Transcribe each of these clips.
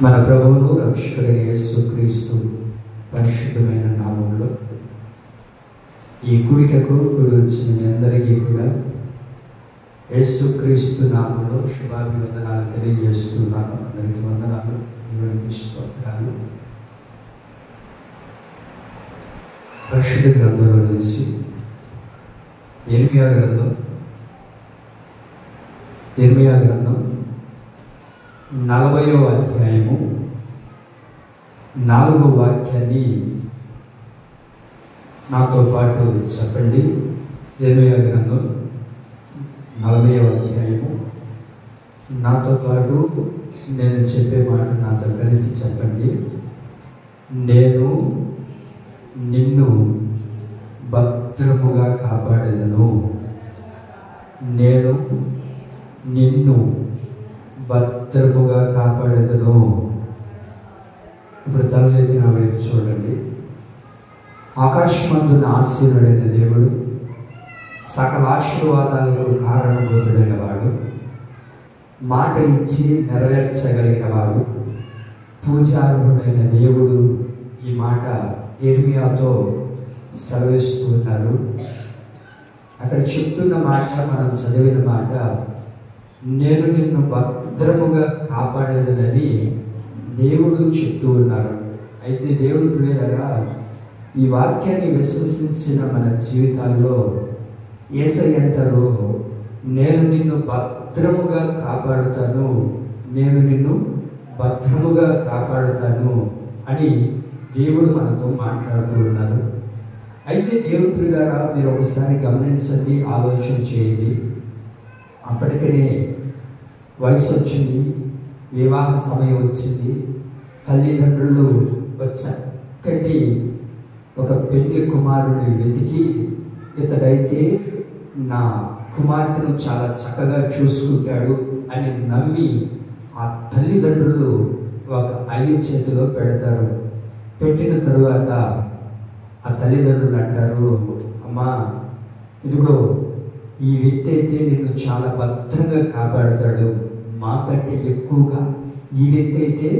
మన ప్రభువును రక్షకుడైన యేసుక్రీస్తు పరిశుద్ధమైన నామంలో ఈ కూడికకు కూడి వచ్చిన మీ అందరికీ కూడా యేసుక్రీస్తు నామంలో శుభాభివందనాలు తెలియజేస్తున్నాను. అందరికీ వందనాలు, దేవునికి స్తోత్రాలు. పరిశుద్ధ గ్రంథంలో నుంచి ఇర్మియా గ్రంథం 40వ అధ్యాయము 4వ వాక్యాన్ని నాతో పాటు చెప్పండి. ఇర్మియా గ్రంథం 40వ అధ్యాయము నాతో పాటు నేను చెప్పే మాట నాతో కలిసి చెప్పండి. నేను నిన్ను భద్రముగా కాపాడెదను. నేను నిన్ను భద్రముగా కాపాడెదను. ఇప్పుడు తలెత్తి నా వైపు చూడండి. ఆకాశమందున ఆసీనుడైన దేవుడు, సకల ఆశీర్వాదాలకు కారణభూతుడైన వాడు, మాట ఇచ్చి నెరవేర్చగలిగిన వాడు, పూజార్హుడైన దేవుడు ఈ మాట ఇర్మియాతో సెలవిస్తూ ఉన్నారు. అక్కడ చెప్తున్న మాట, మనం చదివిన మాట, నేను నిన్ను భద్రముగా కాపాడేదనని దేవుడు చెప్తూ ఉన్నారు. అయితే దేవుడు ప్రియులారా, ఈ వాక్యాన్ని విశ్వసించిన మన జీవితాల్లో యేసయ్య అంటారు, నేను నిన్ను భద్రముగా కాపాడుతాను, నేను నిన్ను భద్రముగా కాపాడుతాను అని దేవుడు మనతో మాట్లాడుతూ ఉన్నారు. అయితే దేవుడు ప్రియులారా, మీరు ఒకసారి గమనించండి, ఆలోచన చేయండి. అప్పటికనే వయసు వచ్చింది, వివాహ సమయం వచ్చింది, తల్లిదండ్రులు చక్కటి ఒక పెళ్లి కుమారుని వెతికి, ఇతడైతే నా కుమార్తెను చాలా చక్కగా చూసుకుంటాడు అని నమ్మి ఆ తల్లిదండ్రులు ఒక అయ్య చేతిలో పెడతారు. పెట్టిన తరువాత ఆ తల్లిదండ్రులు అంటారు, అమ్మా ఇదిగో ఈ వ్యక్తి అయితే నిన్ను చాలా భద్రంగా కాపాడుతాడు, మాకంటే ఎక్కువగా ఈ వ్యక్తి అయితే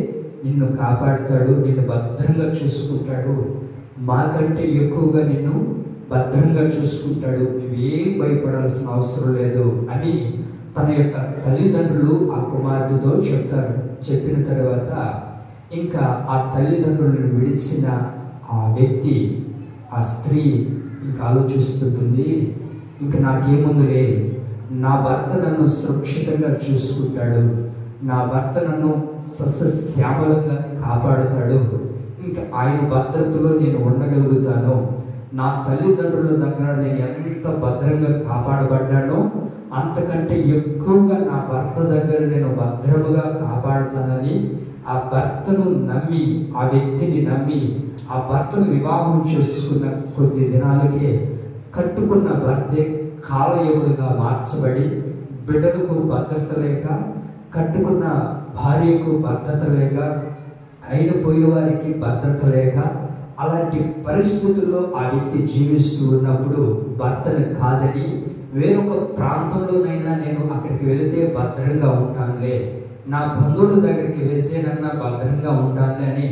నిన్ను కాపాడుతాడు, నిన్ను భద్రంగా చూసుకుంటాడు, మాకంటే ఎక్కువగా నిన్ను భద్రంగా చూసుకుంటాడు, నువ్వేం భయపడాల్సిన అవసరం లేదు అని తన యొక్క తల్లిదండ్రులు ఆ కుమార్తెతో చెప్తారు. చెప్పిన తర్వాత ఇంకా ఆ తల్లిదండ్రులను విడిచిన ఆ వ్యక్తి, ఆ స్త్రీ ఇంకా ఆలోచిస్తుంటుంది, ఇంకా నాకేముందులే, నా భర్త నన్ను సురక్షితంగా చూసుకుంటాడు, నా భర్త నన్ను సస్యశ్యామలంగా కాపాడుతాడు, ఇంకా ఆయన భద్రతలో నేను ఉండగలుగుతాను, నా తల్లిదండ్రుల దగ్గర నేను ఎంత భద్రంగా కాపాడబడ్డానో అంతకంటే ఎక్కువగా నా భర్త దగ్గర నేను భద్రముగా కాపాడుతానని ఆ భర్తను నమ్మి, ఆ వ్యక్తిని నమ్మి, ఆ భర్తను వివాహం చేసుకున్న కొద్ది దినాలకే కట్టుకున్న భర్తే కాలయవుడుగా మార్చబడి, బిడ్డలకు భద్రత లేక, కట్టుకున్న భార్యకు భద్రత లేక, అయిన పోయిన వారికి భద్రత లేక, అలాంటి పరిస్థితుల్లో ఆ వ్యక్తి జీవిస్తూ ఉన్నప్పుడు భర్తను కాదని వేరొక ప్రాంతంలోనైనా నేను అక్కడికి వెళితే భద్రంగా ఉంటానులే, నా బంధువుల దగ్గరికి వెళ్తేనన్నా భద్రంగా ఉంటానులే అని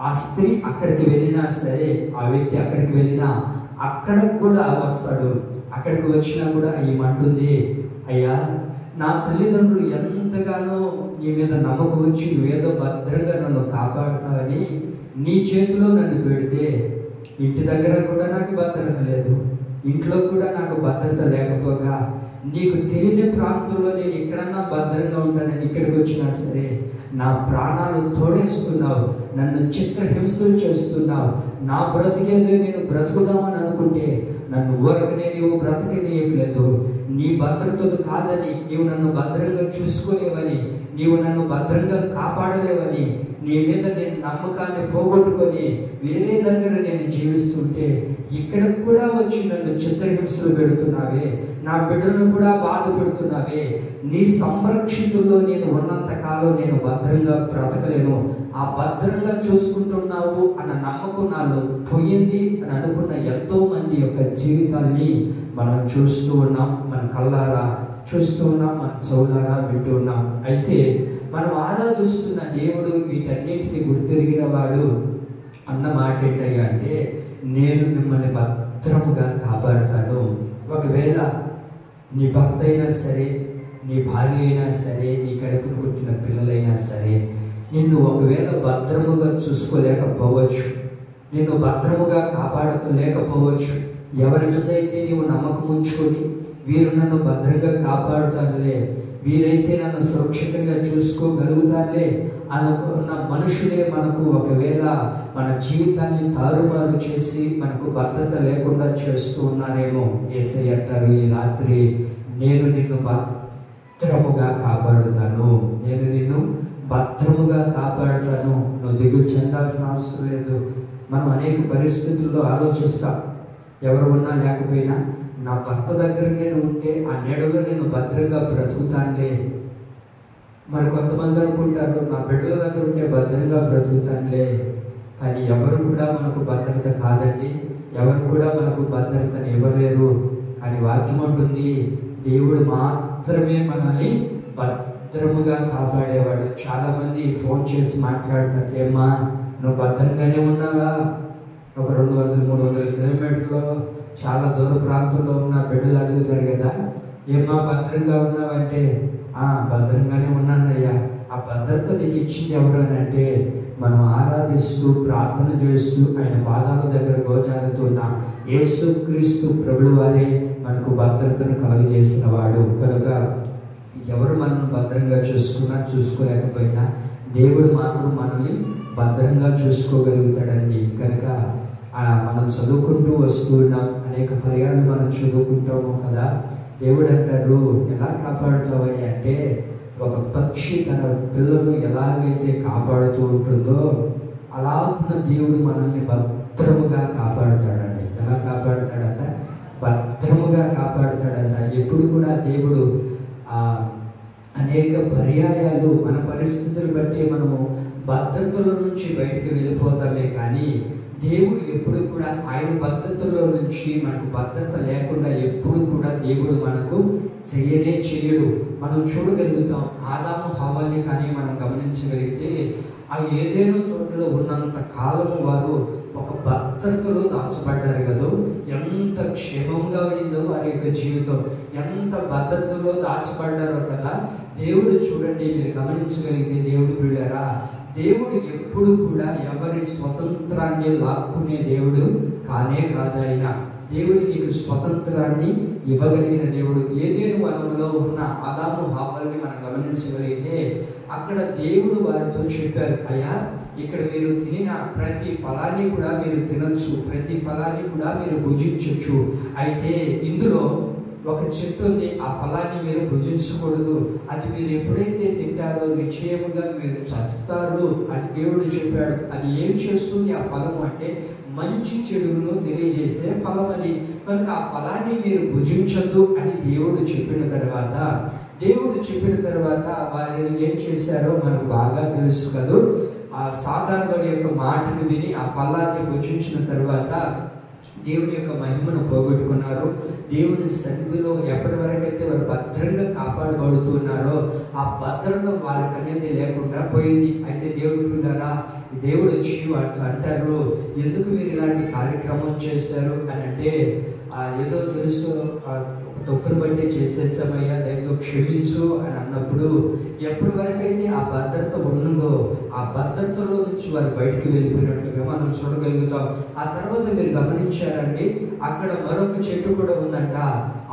ఆ స్త్రీ అక్కడికి వెళ్ళినా సరే, ఆ వ్యక్తి అక్కడికి వెళ్ళినా అక్కడ కూడా వస్తాడు. అక్కడికి వచ్చినా కూడా ఏమంటుంది, అయ్యా నా తల్లిదండ్రులు ఎంతగానో నీ మీద నమ్మకం వచ్చి నువ్వేదో భద్రంగా నన్ను కాపాడుతావని నీ చేతిలో నన్ను పెడితే, ఇంటి దగ్గర కూడా నాకు భద్రత లేదు, ఇంట్లో కూడా నాకు భద్రత లేకపోగా, నీకు తెలియని ప్రాంతంలో నేను ఎక్కడన్నా భద్రంగా ఉంటానని ఇక్కడికి వచ్చినా సరే నా ప్రాణాలు తోడేస్తున్నావు, నన్ను చిత్రహింసలు చేస్తున్నావు, నా బ్రతికేదే నేను బ్రతుకుదామని అనుకుంటే నన్ను ఊరకనే నీవు బ్రతకనీయట్లేదు, నీ భద్రతకు కాదని, నీవు నన్ను భద్రంగా చూసుకోలేవని, నీవు నన్ను భద్రంగా కాపాడలేవని, నీ మీద నేను నమ్మకాన్ని పోగొట్టుకొని వేరే దగ్గర నేను జీవిస్తుంటే ఇక్కడికి కూడా వచ్చి నన్ను చిత్రహింసలు పెడుతున్నావే, నా బిడ్డలను కూడా బాధ పెడుతున్నావే, నీ సంరక్షితుల్లో నేను ఉన్నంతకాలం నేను భద్రంగా బ్రతకలేను, ఆ భద్రంగా చూసుకుంటున్నావు అన్న నమ్మకం నాలో పోయింది అని అనుకున్న ఎంతో మంది యొక్క జీవితాన్ని మనం చూస్తూ ఉన్నాం, మన కళ్ళారా చూస్తూ ఉన్నాం, మన చెవులారా వింటూ ఉన్నాం. అయితే మనం ఆరాధిస్తున్న దేవుడు వీటన్నిటిని గుర్తెరిగిన వాడు అన్న మాట ఏంటయ్యా అంటే, నేను మిమ్మల్ని భద్రముగా కాపాడుతాను. ఒకవేళ నీ భర్త అయినా సరే, నీ భార్య అయినా సరే, నీ కడుపును పుట్టిన పిల్లలైనా సరే, నిన్ను ఒకవేళ భద్రముగా చూసుకోలేకపోవచ్చు, నిన్ను భద్రముగా కాపాడుకోలేకపోవచ్చు. ఎవరి మీద అయితే నీవు నమ్మకం ఉంచుకొని వీరు నన్ను భద్రంగా కాపాడుతారులే, వీరైతే నన్ను సురక్షితంగా చూసుకోగలుగుతారులే అనుకున్న మనుషులే మనకు ఒకవేళ మన జీవితాన్ని తారుమారు చేసి మనకు భద్రత లేకుండా చేస్తూ ఉన్నారేమో. యేసయ్య అంటారు ఈ రాత్రి, నేను నిన్ను భద్రముగా కాపాడుతాను, నేను నిన్ను భద్రముగా కాపాడుతాను, నువ్వు దిగులు చెందాల్సిన అవసరం లేదు. మనం అనేక పరిస్థితుల్లో ఆలోచిస్తాం, ఎవరు ఉన్నా లేకపోయినా నా భర్త దగ్గర నేను ఉంటే ఆ నీడలో నేను భద్రంగా బ్రతుకుతానులే. మరి కొంతమంది అనుకుంటారు, నా బిడ్డల దగ్గర ఉంటే భద్రంగా బ్రతుకుతానులే. కానీ ఎవరు కూడా మనకు భద్రత కాదండి, ఎవరు కూడా మనకు భద్రతను ఇవ్వలేరు. కానీ వాక్యం ఉంటుంది, దేవుడు మాత్రమే మనల్ని భద్రముగా కాపాడేవాడు. చాలామంది ఫోన్ చేసి మాట్లాడతారు, ఏమ్మా నువ్వు భద్రంగానే ఉన్నావా? ఒక 200-300 కిలోమీటర్లో చాలా దూర ప్రాంతంలో ఉన్న బిడ్డలు అడుగుతారు కదా, ఏమ్మా భద్రంగా ఉన్నావంటే, భద్రంగానే ఉన్నానయ్యా. ఆ భద్రత నీకు ఇచ్చింది ఎవరు అని అంటే, మనం ఆరాధిస్తూ ప్రార్థన చేస్తూ ఆయన పాదాల దగ్గర గోచారుతున్న యేసుక్రీస్తు ప్రభువు వారే మనకు భద్రతను కలుగజేసిన వాడు. కనుక ఎవరు మనల్ని భద్రంగా చూసుకున్నా చూసుకోలేకపోయినా దేవుడు మాత్రం మనల్ని భద్రంగా చూసుకోగలుగుతాడండి. కనుక మనం చదువుకుంటూ వస్తూ ఉన్నాం, అనేక పర్యాలు మనం చదువుకుంటాము కదా. దేవుడు అంటారు, ఎలా కాపాడుతావని అంటే, ఒక పక్షి తన పిల్లలను ఎలాగైతే కాపాడుతూ ఉంటుందో అలాగున్న దేవుడు మనల్ని భద్రముగా కాపాడుతాడండి. ఎలా కాపాడుతాడంట? భద్రముగా కాపాడుతాడంట. ఎప్పుడు కూడా దేవుడు అనేక పర్యాయాలు మన పరిస్థితులు బట్టి మనము భద్రతల నుంచి బయటకు వెళ్ళిపోతామే, కానీ దేవుడు ఎప్పుడు కూడా ఆయన భద్రతలో నుంచి మనకు భద్రత లేకుండా ఎప్పుడు కూడా దేవుడు మనకు చేయడు. మనం చూడగలుగుతాం, ఆదాము హవ్వని కానీ మనం గమనించగలిగితే ఆ ఏదేను తోటలో ఉన్నంత కాలము వారు ఒక భద్రతలో దాచబడ్డారు కదా. ఎంత క్షేమంగా ఉండిందో వారి యొక్క జీవితం, ఎంత భద్రతలో దాచబడ్డారో కదా. దేవుడు చూడండి, మీరు గమనించగలిగితే దేవుడు పిల్లరా, దేవుడు ఎప్పుడు కూడా ఎవరి స్వతంత్రాన్ని లాక్కునే దేవుడు కానే కాదాయన. దేవుడు నీకు స్వతంత్రాన్ని ఇవ్వగలిగిన దేవుడు. ఏదేను వనంలో ఉన్న ఆదాము హవ్వల్ని మనం గమనించగలిగితే అక్కడ దేవుడు వారితో చెప్పారు, అయ్యా ఇక్కడ మీరు తినిన ప్రతి ఫలాన్ని కూడా మీరు తినచ్చు, ప్రతి ఫలాన్ని కూడా మీరు భుజించవచ్చు. అయితే ఇందులో ఒక చెట్టు ఉంది, ఆ ఫలాన్ని మీరు భుజించకూడదు, అది మీరు ఎప్పుడైతే తింటారో నిశ్చయముగా మీరు చస్తారు అని దేవుడు చెప్పాడు. అది ఏం చేస్తుంది ఆ ఫలము అంటే, మంచి చెడును తెలియజేసే ఫలం అది. కనుక ఆ ఫలాన్ని మీరు భుజించద్దు అని దేవుడు చెప్పిన తర్వాత వారు ఏం చేశారో మనకు బాగా తెలుసు కదా. ఆ సాధారణ యొక్క మాటను విని ఆ ఫలాన్ని భుజించిన తర్వాత దేవుని యొక్క మహిమను పోగొట్టుకున్నారు. దేవుని సన్నిధిలో ఎప్పటి వరకైతే వారు భద్రంగా కాపాడబడుతున్నారో ఆ భద్రత వారికి అనేది లేకుండా పోయింది. అయితే దేవుడు వచ్చి వారితో అంటారు, ఎందుకు మీరు ఇలాంటి కార్యక్రమం చేశారు అని అంటే, ఏదో తెలుసు తప్పును బట్టి చేసేసామయ్యా, లేదో క్షమించు అని అన్నప్పుడు ఎప్పటి వరకైతే ఆ భద్రత ఉన్నదో ఆ భద్రతలో నుంచి వారు బయటికి వెళ్ళిపోయినట్లుగా మనం చూడగలుగుతాం. ఆ తర్వాత మీరు గమనించారండి, అక్కడ మరొక చెట్టు కూడా ఉందంట.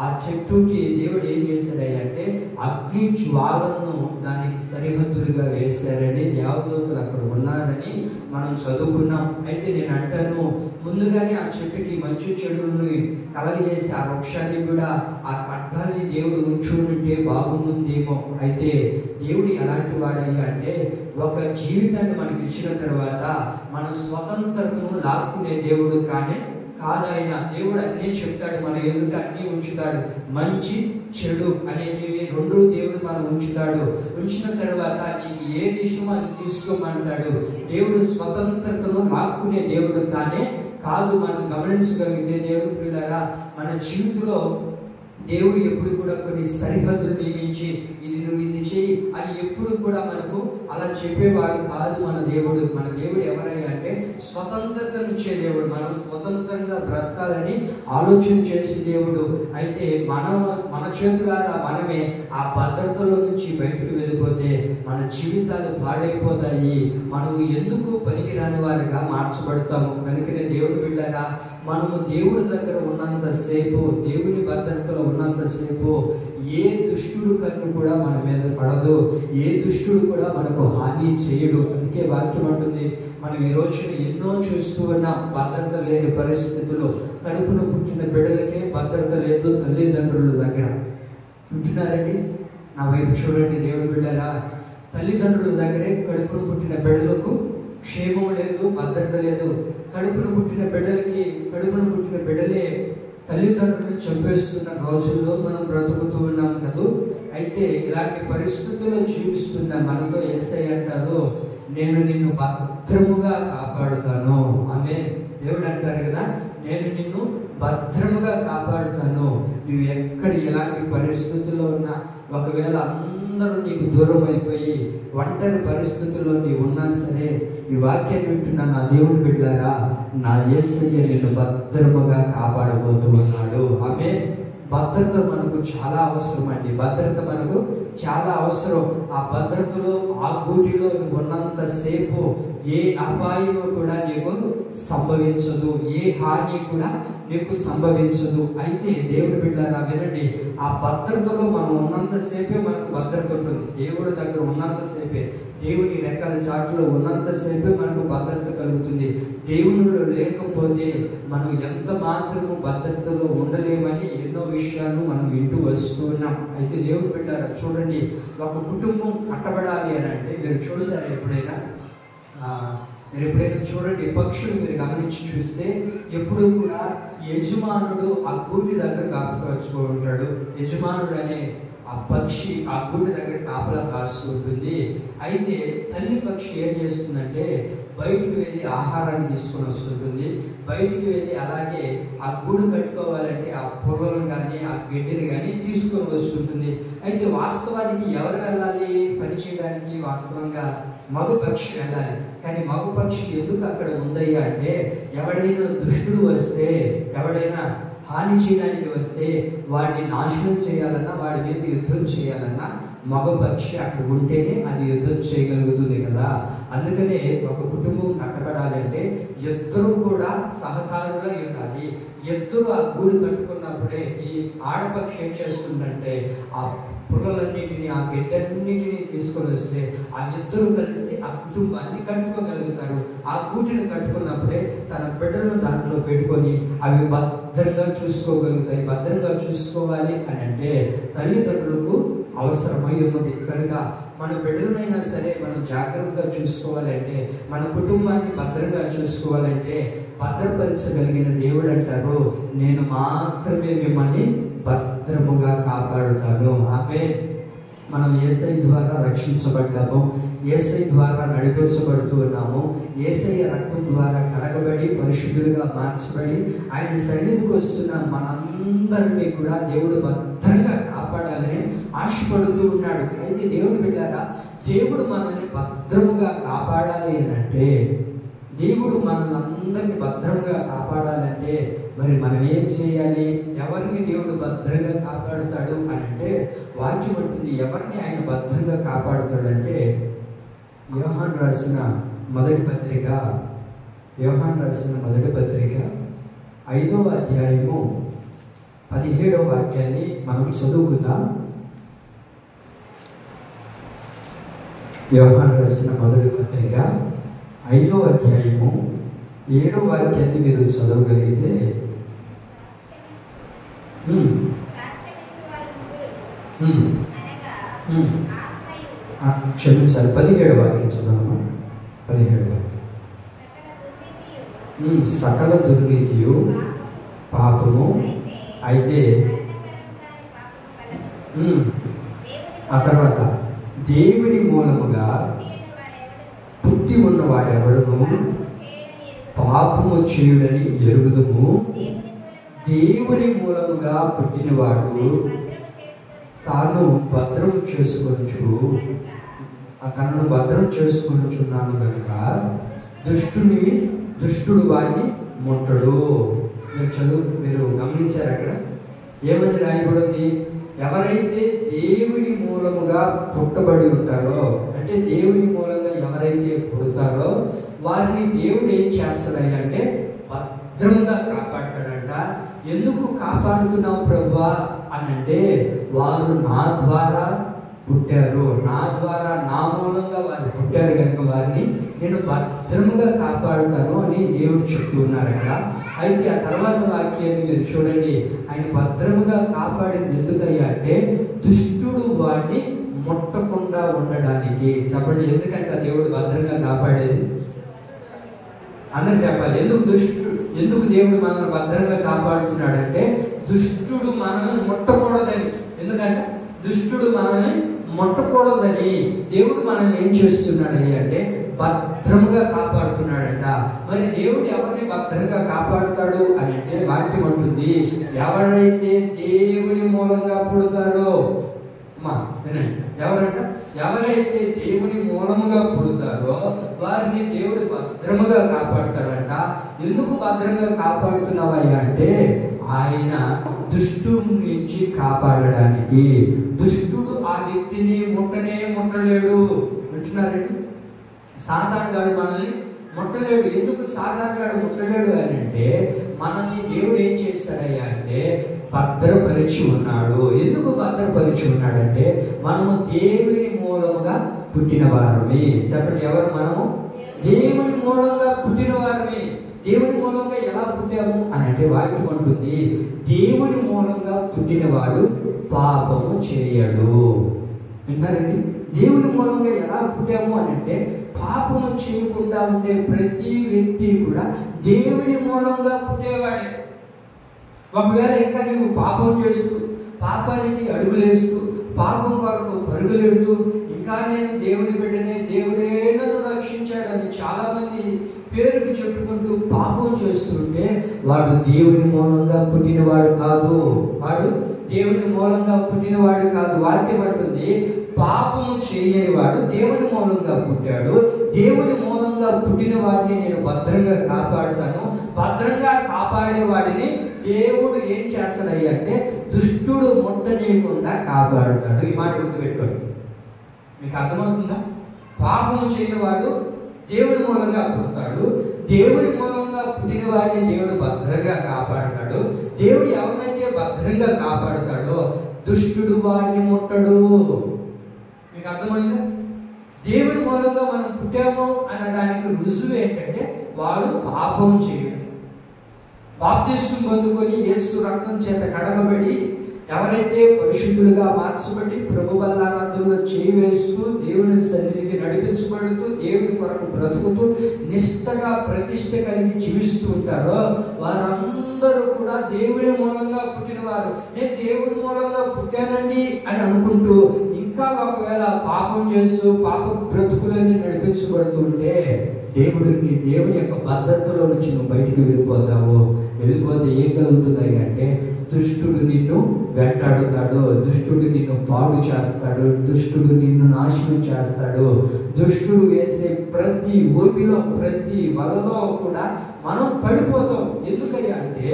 ఆ చెట్టుకి దేవుడు ఏం చేశాడంటే అగ్ని జ్వాలను దానికి సరిహద్దులుగా వేశారని దేవదూతలు అక్కడ ఉన్నారని మనం చదువుకున్నాం. అయితే నేను అంటాను, ముందుగానే ఆ చెట్టుకి మంచి చెడులను కలగజేసి ఆ వృక్షాన్ని కూడా ఆ ఖడ్గాల్ని దేవుడు ఉంచుకుంటే బాగుంటుందేమో. అయితే దేవుడు ఎలాంటి వాడయ్యా అంటే, ఒక జీవితాన్ని మనకి ఇచ్చిన తర్వాత మన స్వతంత్రతను లాక్కునే దేవుడు కానీ కాదాయన. దేవుడు అన్నీ చెప్తాడు, మన ఎదుట అన్నీ ఉంచుతాడు. మంచి చెడు అనేటివి రెండు దేవుడు మనం ఉంచిన తర్వాత నీకు ఏది ఇష్టమో అది తీసుకోమంటాడు. దేవుడు స్వతంత్రతను లాక్కునే దేవుడు కానే కాదు. మనం గమనించగలిగితే దేవుడు పిల్లరా, మన జీవితంలో దేవుడు ఎప్పుడు కూడా కొన్ని సరిహద్దులు నియమించి ఇది నువ్వు ఇది చేయి అని ఎప్పుడు కూడా మనకు అలా చెప్పేవాడు కాదు మన దేవుడు. మన దేవుడు ఎవరయ్యా అంటే స్వతంత్రతనిచ్చే దేవుడు. మనం స్వతంత్రంగా బ్రతకాలని ఆలోచన చేసే దేవుడు. అయితే మన చేతులారా మనమే ఆ భద్రతలో నుంచి బయటకు వెళ్ళిపోతే మన జీవితాలు పాడైపోతాయి. మనము ఎందుకు పనికిరాని వారిగా మార్చబడతాము. కనుకనే దేవుడు బిడ్డలారా, మనము దేవుడి దగ్గర ఉన్నంతసేపు, దేవుని భద్రతలో ఉన్నంతసేపు ఏ దుష్టుడు కన్ను కూడా మన మీద పడదు, ఏ దుష్టుడు కూడా మనకు హాని చేయడు. అందుకే వాక్యం అంటుంది, మనం ఈ రోజున ఎన్నో చూస్తూ ఉన్నాం. భద్రత లేని పరిస్థితులు, కడుపున పుట్టిన బిడ్డలకే భద్రత లేదు తల్లిదండ్రుల దగ్గర. వింటున్నారండి? నా వైపు చూడండి దేవుడి బిడ్డలారా, తల్లిదండ్రుల దగ్గరే కడుపున పుట్టిన బిడ్డలకు క్షేమం లేదు, భద్రత లేదు. కడుపున పుట్టిన బిడ్డలే తల్లిదండ్రులను చంపేస్తున్న రోజుల్లో మనం బ్రతుకుతూ ఉన్నాం కదా. అయితే ఇలాంటి పరిస్థితుల్లో జీవిస్తున్న మనతో యేసయ్య అంటారు, నేను నిన్ను భద్రముగా కాపాడుతాను. ఆమేన్. దేవుడు అంటారు కదా, నేను నిన్ను భద్రముగా కాపాడుతాను. నువ్వు ఎక్కడ ఎలాంటి పరిస్థితుల్లో ఉన్నా, ఒకవేళ అందరూ నీకు దూరం అయిపోయి ఒంటరి పరిస్థితుల్లో నీవు ఉన్నా సరే, ఈ వాక్యం వింటున్న నా దేవుని బిడ్డలారా, నా యేసయ్య నిన్ను భద్రముగా కాపాడబోతూ ఉన్నాడు. ఆమేన్. భద్రత మనకు చాలా అవసరం అండి. భద్రత మనకు చాలా అవసరం. ఆ భద్రతలో, ఆ గూటిలో నువ్వు ఉన్నంతసేపు ఏ అపాయము కూడా నీకు సంభవించదు, ఏ హాని కూడా నీకు సంభవించదు. అయితే దేవుడి బిడ్డలారా వినండి, ఆ భద్రతలో మనం ఉన్నంతసేపే మనకు భద్రత ఉంటుంది. దేవుడి దగ్గర ఉన్నంతసేపే, దేవుని రెక్కల చాటులో ఉన్నంతసేపే మనకు భద్రత కలుగుతుంది. దేవునిలో లేకపోతే మనం ఎంత మాత్రము భద్రతలో ఉండలేమని ఎన్నో విషయాలు మనం వింటూ వస్తూ ఉన్నాం. అయితే దేవుడి బిడ్డలారా చూడండి, ఒక కుటుంబం కట్టబడాలి అని అంటే, మీరు చూసారా ఎప్పుడైనా? మీరు ఎప్పుడైనా చూడండి, పక్షులు మీరు గమనించి చూస్తే ఎప్పుడు కూడా యజమానుడు ఆ గూటి దగ్గర కాపుకాస్తూ ఉంటాడు. యజమానుడు అనే ఆ పక్షి ఆ గూటి దగ్గర కాపలా కాస్తూ ఉంటుంది. అయితే తల్లి పక్షి ఏం చేస్తుందంటే బయటికి వెళ్ళి ఆహారాన్ని తీసుకొని వస్తుంటుంది. బయటికి వెళ్ళి అలాగే ఆ గూడు కట్టుకోవాలంటే ఆ పొలను కానీ ఆ గడ్డిని కానీ తీసుకొని వస్తుంటుంది. అయితే వాస్తవానికి ఎవరు వెళ్ళాలి పని చేయడానికి? వాస్తవంగా మగ పక్షి వెళ్ళాలి. కానీ మగ పక్షి ఎందుకు అక్కడ ఉందయ్యా అంటే, ఎవడైనా దుష్టుడు వస్తే, ఎవడైనా హాని చేయడానికి వస్తే, వాడిని నాశనం చేయాలన్నా, వాడి మీద యుద్ధం చేయాలన్నా మగ పక్షి అక్కడ ఉంటేనే అది యుద్ధం చేయగలుగుతుంది కదా. అందుకనే ఒక కుటుంబం కట్టబడాలంటే ఇద్దరు కూడా సహకారులై ఉండాలి. ఇద్దరు ఆ గూడు కట్టుకున్నప్పుడే ఈ ఆడపక్షి ఏం చేస్తుందంటే ఆ పుల్లలన్నిటిని, ఆ గడ్డన్నిటిని తీసుకొని వస్తే ఆ ఇద్దరు కలిసి ఆ కుటుంబాన్ని కట్టుకోగలుగుతారు. ఆ గూటిని కట్టుకున్నప్పుడే తన బిడ్డలను దాంట్లో పెట్టుకొని అవి భద్రంగా చూసుకోగలుగుతాయి. భద్రంగా చూసుకోవాలి అని అంటే తల్లిదండ్రులకు అవసరమై ఉన్నది. కనుక మన బిడ్డలనైనా సరే మనం జాగ్రత్తగా చూసుకోవాలంటే, మన కుటుంబాన్ని భద్రంగా చూసుకోవాలంటే భద్రపరచగలిగిన దేవుడు అంటారు, నేను మాత్రమే మిమ్మల్ని భద్రముగా కాపాడుతాను. ఆమేన్. మనం యేసయ్య ద్వారా రక్షించబడ్డాము, యేసయ్య ద్వారా నడిపించబడుతూ ఉన్నాము. యేసయ్య రక్తం ద్వారా కడగబడి పరిశుద్ధులుగా మార్చబడి ఆయన సన్నిధికి వస్తున్న మనందరినీ కూడా దేవుడు భద్రంగా కాపాడాలని ఆశపడుతూ ఉన్నాడు. అయితే దేవుడు బిడ్డలారా, దేవుడు మనల్ని భద్రముగా కాపాడాలి అని అంటే, దేవుడు మనల్ని అందరినీ భద్రంగా కాపాడాలంటే మరి మనం ఏం చేయాలి? ఎవరిని దేవుడు భద్రంగా కాపాడుతాడు అని అంటే, వాక్యం ఉంటుంది ఎవరిని ఆయన భద్రంగా కాపాడుతాడంటే, యోహాను రాసిన మొదటి పత్రిక 5వ అధ్యాయము 17వ వాక్యాన్ని మనం చదువుకుందాం. యోహాను రాసిన మొదటి పత్రిక 5వ అధ్యాయము 7వ వాక్యాన్ని మీరు చదవగలిగితే, క్షమించాలి, 17వ వాక్యం చదవమా. 17వ వాక్యం, సకల దుర్నీతియు పాపము అయితే, ఆ తర్వాత దేవుని మూలముగా పుట్టి ఉన్నవాడెవడును పాపము చేయుడని ఎరుగుదుము, దేవుని మూలముగా పుట్టినవాడు తాను భద్రం చేసుకొనుచు తనను భద్రం చేసుకొనుచున్నాను కనుక దుష్టుడు వాడిని ముట్టడు. మీరు గమనించారు అక్కడ ఏమని రాయబడింది? ఎవరైతే దేవుని మూలముగా పుట్టబడి ఉంటారో, అంటే దేవుని మూలంగా ఎవరైతే పుడతారో వారిని దేవుడు ఏం చేస్తాడంటే భద్రముగా కాపాడతాడంట. ఎందుకు కాపాడుతున్నావు ప్రభువా అని అంటే, వారు నా ద్వారా పుట్టారు, నా మూలంగా వారు పుట్టారు కనుక వారిని నేను భద్రముగా కాపాడుతాను అని దేవుడు చెప్తూ ఉన్నారట. అయితే ఆ తర్వాత వాక్యాన్ని మీరు చూడండి, ఆయన భద్రముగా కాపాడింది ఎందుకయ్యా అంటే దుష్టుడు వాడిని ముట్టకుండా ఉండడానికి. చెప్పండి, ఎందుకంటే దేవుడు భద్రంగా కాపాడేది? అందరు చెప్పాలి. ఎందుకు దేవుడు మనల్ని భద్రంగా కాపాడుతున్నాడంటే దుష్టుడు మనల్ని ముట్టకూడదని. ఎందుకంటే దుష్టుడు మనల్ని ముట్టకూడదని దేవుడు మనల్ని ఏం చేస్తున్నాడు అంటే భద్రముగా కాపాడుతున్నాడంట. మరి దేవుడు ఎవరిని భద్రంగా కాపాడుతాడు అని అంటే వాక్యం అంటుంది, ఎవరైతే దేవుని మూలంగా పుడతారో. ఎవరైతే దేవుని మూలముగా పుడతారో వారిని దేవుడు భద్రముగా కాపాడుతాడంట. ఎందుకు భద్రంగా కాపాడుతున్నావయ్యా అంటే ఆయన దుష్టుడి నుంచి కాపాడడానికి. దుష్టుడు ఆ వ్యక్తిని ముట్టలేడు. వింటున్నారండి? సాతానుగాడు మనల్ని ముట్టలేడు. ఎందుకు సాతానుగాడు ముట్టలేడు అని అంటే మనల్ని దేవుడు ఏం చేస్తాడయ్యా అంటే భద్రపరిచి ఉన్నాడు. ఎందుకు భద్రపరిచి ఉన్నాడంటే మనము దేవుని మూలముగా పుట్టిన వారమే. చెప్పండి, ఎవరు మనము? దేవుని మూలంగా పుట్టిన వారమే. దేవుని మూలంగా ఎలా పుట్టాము అని అంటే వాక్యం ఉంటుంది, దేవుని మూలంగా పుట్టినవాడు పాపము చేయడు. విన్నారండి? దేవుని మూలంగా ఎలా పుట్టాము అని అంటే పాపము చేయకుండా ఉండే ప్రతి వ్యక్తి కూడా దేవుని మూలంగా పుట్టేవాడే. ఒకవేళ ఇంకా నీవు పాపం చేస్తూ, పాపానికి అడుగులేస్తూ, పాపం కొరకు పరుగులెడుతూ, ఇంకా నేను దేవుని బిడ్డనే, దేవుడే నన్ను రక్షించాడని చాలా మంది పేరుకి చెప్పుకుంటూ పాపం చేస్తుంటే వాడు దేవుని మూలంగా పుట్టినవాడు కాదు. దేవుని మూలంగా పుట్టినవాడు కాదు. వాక్యం అంటుంది, పాపము చేయని వాడు దేవుని మూలంగా పుట్టాడు. దేవుని మూలంగా పుట్టిన వాడిని నేను భద్రంగా కాపాడుతాను. భద్రంగా కాపాడే వాడిని దేవుడు ఏం చేస్తాడయ్య అంటే దుష్టుడు ముట్టనీయకుండా కాపాడుతాడు. ఈ మాట గుర్తుపెట్టుకోండి. మీకు అర్థమవుతుందా? పాపము చేయని వాడు దేవుడి మూలంగా పుడతాడు. దేవుడి మూలంగా పుట్టిన వాడిని దేవుడు భద్రంగా కాపాడుతాడు. దేవుడు ఎవరినైతే భద్రంగా కాపాడుతాడో దుష్టుడు వాడిని ముట్టడు. మీకు అర్థమైందా? దేవుడి మూలంగా మనం పుట్టాము అనడానికి రుజువు ఏంటంటే వాడు పాపం చేయడు. బాప్తిస్మం పొందుకొని యేసు రక్తం చేత కడగబడి ఎవరైతే పరిశుద్ధులుగా మార్చబడి ప్రభు బల్లారాధనలో చేయివేస్తూ దేవుని సన్నిధికి నడిపించబడుతూ దేవుని కొరకు బ్రతుకుతూ నిష్టగా ప్రతిష్ట కలిగి జీవిస్తూ ఉంటారో వారందరూ కూడా దేవుని మూలంగా పుట్టినవారు. నేను దేవుని మూలంగా పుట్టానండి అని అనుకుంటూ ఇంకా ఒకవేళ పాపం చేస్తూ పాప బ్రతుకులని నడిపించబడుతుంటే దేవుని యొక్క భద్రతలో నుంచి నువ్వు బయటికి వెళ్ళిపోతావు. వెళ్ళిపోతే ఏం కలుగుతున్నాయి అంటే దుష్టుడు నిన్ను వెంటాడుతాడు, దుష్టుడు నిన్ను పాడు చేస్తాడు, దుష్టుడు నిన్ను నాశనం చేస్తాడు. దుష్టుడు వేసే ప్రతి ఊపిలో ప్రతి వలలో కూడా మనం పడిపోతాం. ఎందుకయ్యా అంటే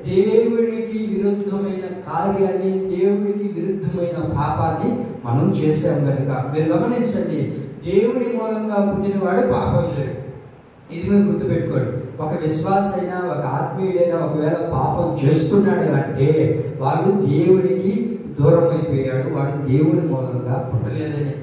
దేవునికి విరుద్ధమైన కార్యాన్ని, దేవునికి విరుద్ధమైన పాపాన్ని మనం చేసాం కనుక. మీరు గమనించండి, దేవుని మూలంగా పుట్టినవాడు పాపం చేయడు. ఇది మీరు గుర్తుపెట్టుకోండి. ఒక విశ్వాస అయినా ఒక ఆత్మీయుడైనా ఒకవేళ పాపం చేస్తున్నాడు అంటే వాడు దేవుడికి దూరం అయిపోయాడు, వాడు దేవుని మూలంగా పుట్టలేదని.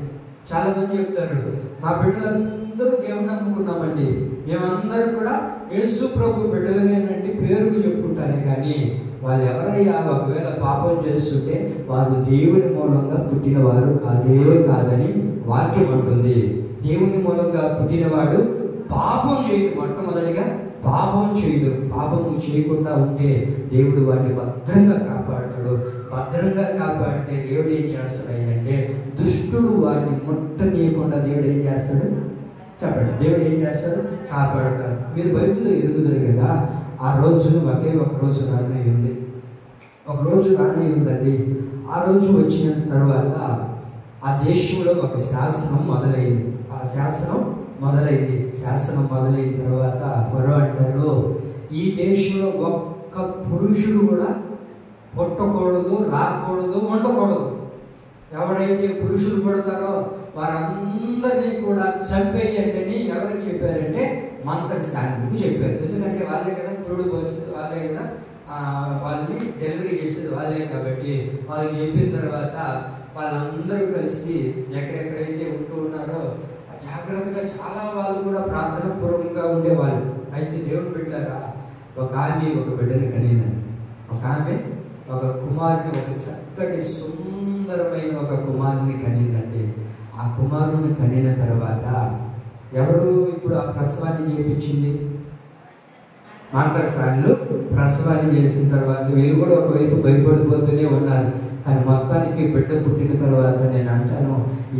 చాలా మంది చెప్తారు, మా బిడ్డలందరూ దేవుని నమ్ముకున్నామండి, మేమందరూ కూడా యేసు ప్రభు బిడ్డలమేనండి పేరుకు చెప్పుకుంటారే కానీ వాళ్ళు ఎవరయ్యా ఒకవేళ పాపం చేస్తుంటే వారు దేవుని మూలంగా పుట్టినవారు కాదని వాక్యం అంటుంది. దేవుని మూలంగా పుట్టినవాడు పాపం చేయడు. మొట్టమొదటిగా పాపం చేయడు. పాపము చేయకుండా ఉంటే దేవుడు వాడిని భద్రంగా కాపాడుతాడు. భద్రంగా కాపాడితే దేవుడు ఏం చేస్తాడు అంటే దుష్టుడు వాడిని ముట్టనీయకుండా దేవుడు ఏం చేస్తాడు? చెప్పండి, దేవుడు ఏం చేస్తాడు? కాపాడుతాడు. మీరు బైబిల్లో ఎరుగుతారు కదా, ఆ రోజు ఒకే ఒక రోజు రానే ఉంది. ఒకరోజు రానే ఉందండి. ఆ రోజు వచ్చిన తర్వాత ఆ దేశంలో ఒక శాసనం మొదలైంది. శాసనం మొదలైన తర్వాత ఫరో అంటారు, ఈ దేశంలో ఒక్క పురుషుడు కూడా పుట్టకూడదు, రాకూడదు, ఉండకూడదు. ఎవరైతే పురుషులు పుడతారో వారందరినీ కూడా చంపేయండి అని ఎవరు చెప్పారంటే మంత్రశానికి చెప్పారు. ఎందుకంటే వాళ్ళే కదా పురుడు పోసేది, వాళ్ళే కదా వాళ్ళని డెలివరీ చేసేది వాళ్ళే కాబట్టి వాళ్ళకి చెప్పిన తర్వాత వాళ్ళందరూ కలిసి ఎక్కడెక్కడైతే ఉంటూ ఉన్నారో జాగ్రత్తగా చాలా వాళ్ళు కూడా ప్రార్థన పూర్వకంగా ఉండేవాళ్ళు. అయితే దేవుడు బిడ్డారా, ఒక ఆమె ఒక బిడ్డని కనిందండి. ఒక ఆమె ఒక కుమారుని, ఒక చక్కటి సుందరమైన ఒక కుమారుని కనిందండి. ఆ కుమారుని కనిన తర్వాత ఎవరు ఇప్పుడు ఆ ప్రసవాన్ని చేయించింది? మంత్రసానులు ప్రసవాన్ని చేసిన తర్వాత వీళ్ళు కూడా ఒకవైపు భయపడిపోతూనే ఉన్నారు. కానీ మొత్తానికి బిడ్డ పుట్టిన తర్వాత నేను అంటాను,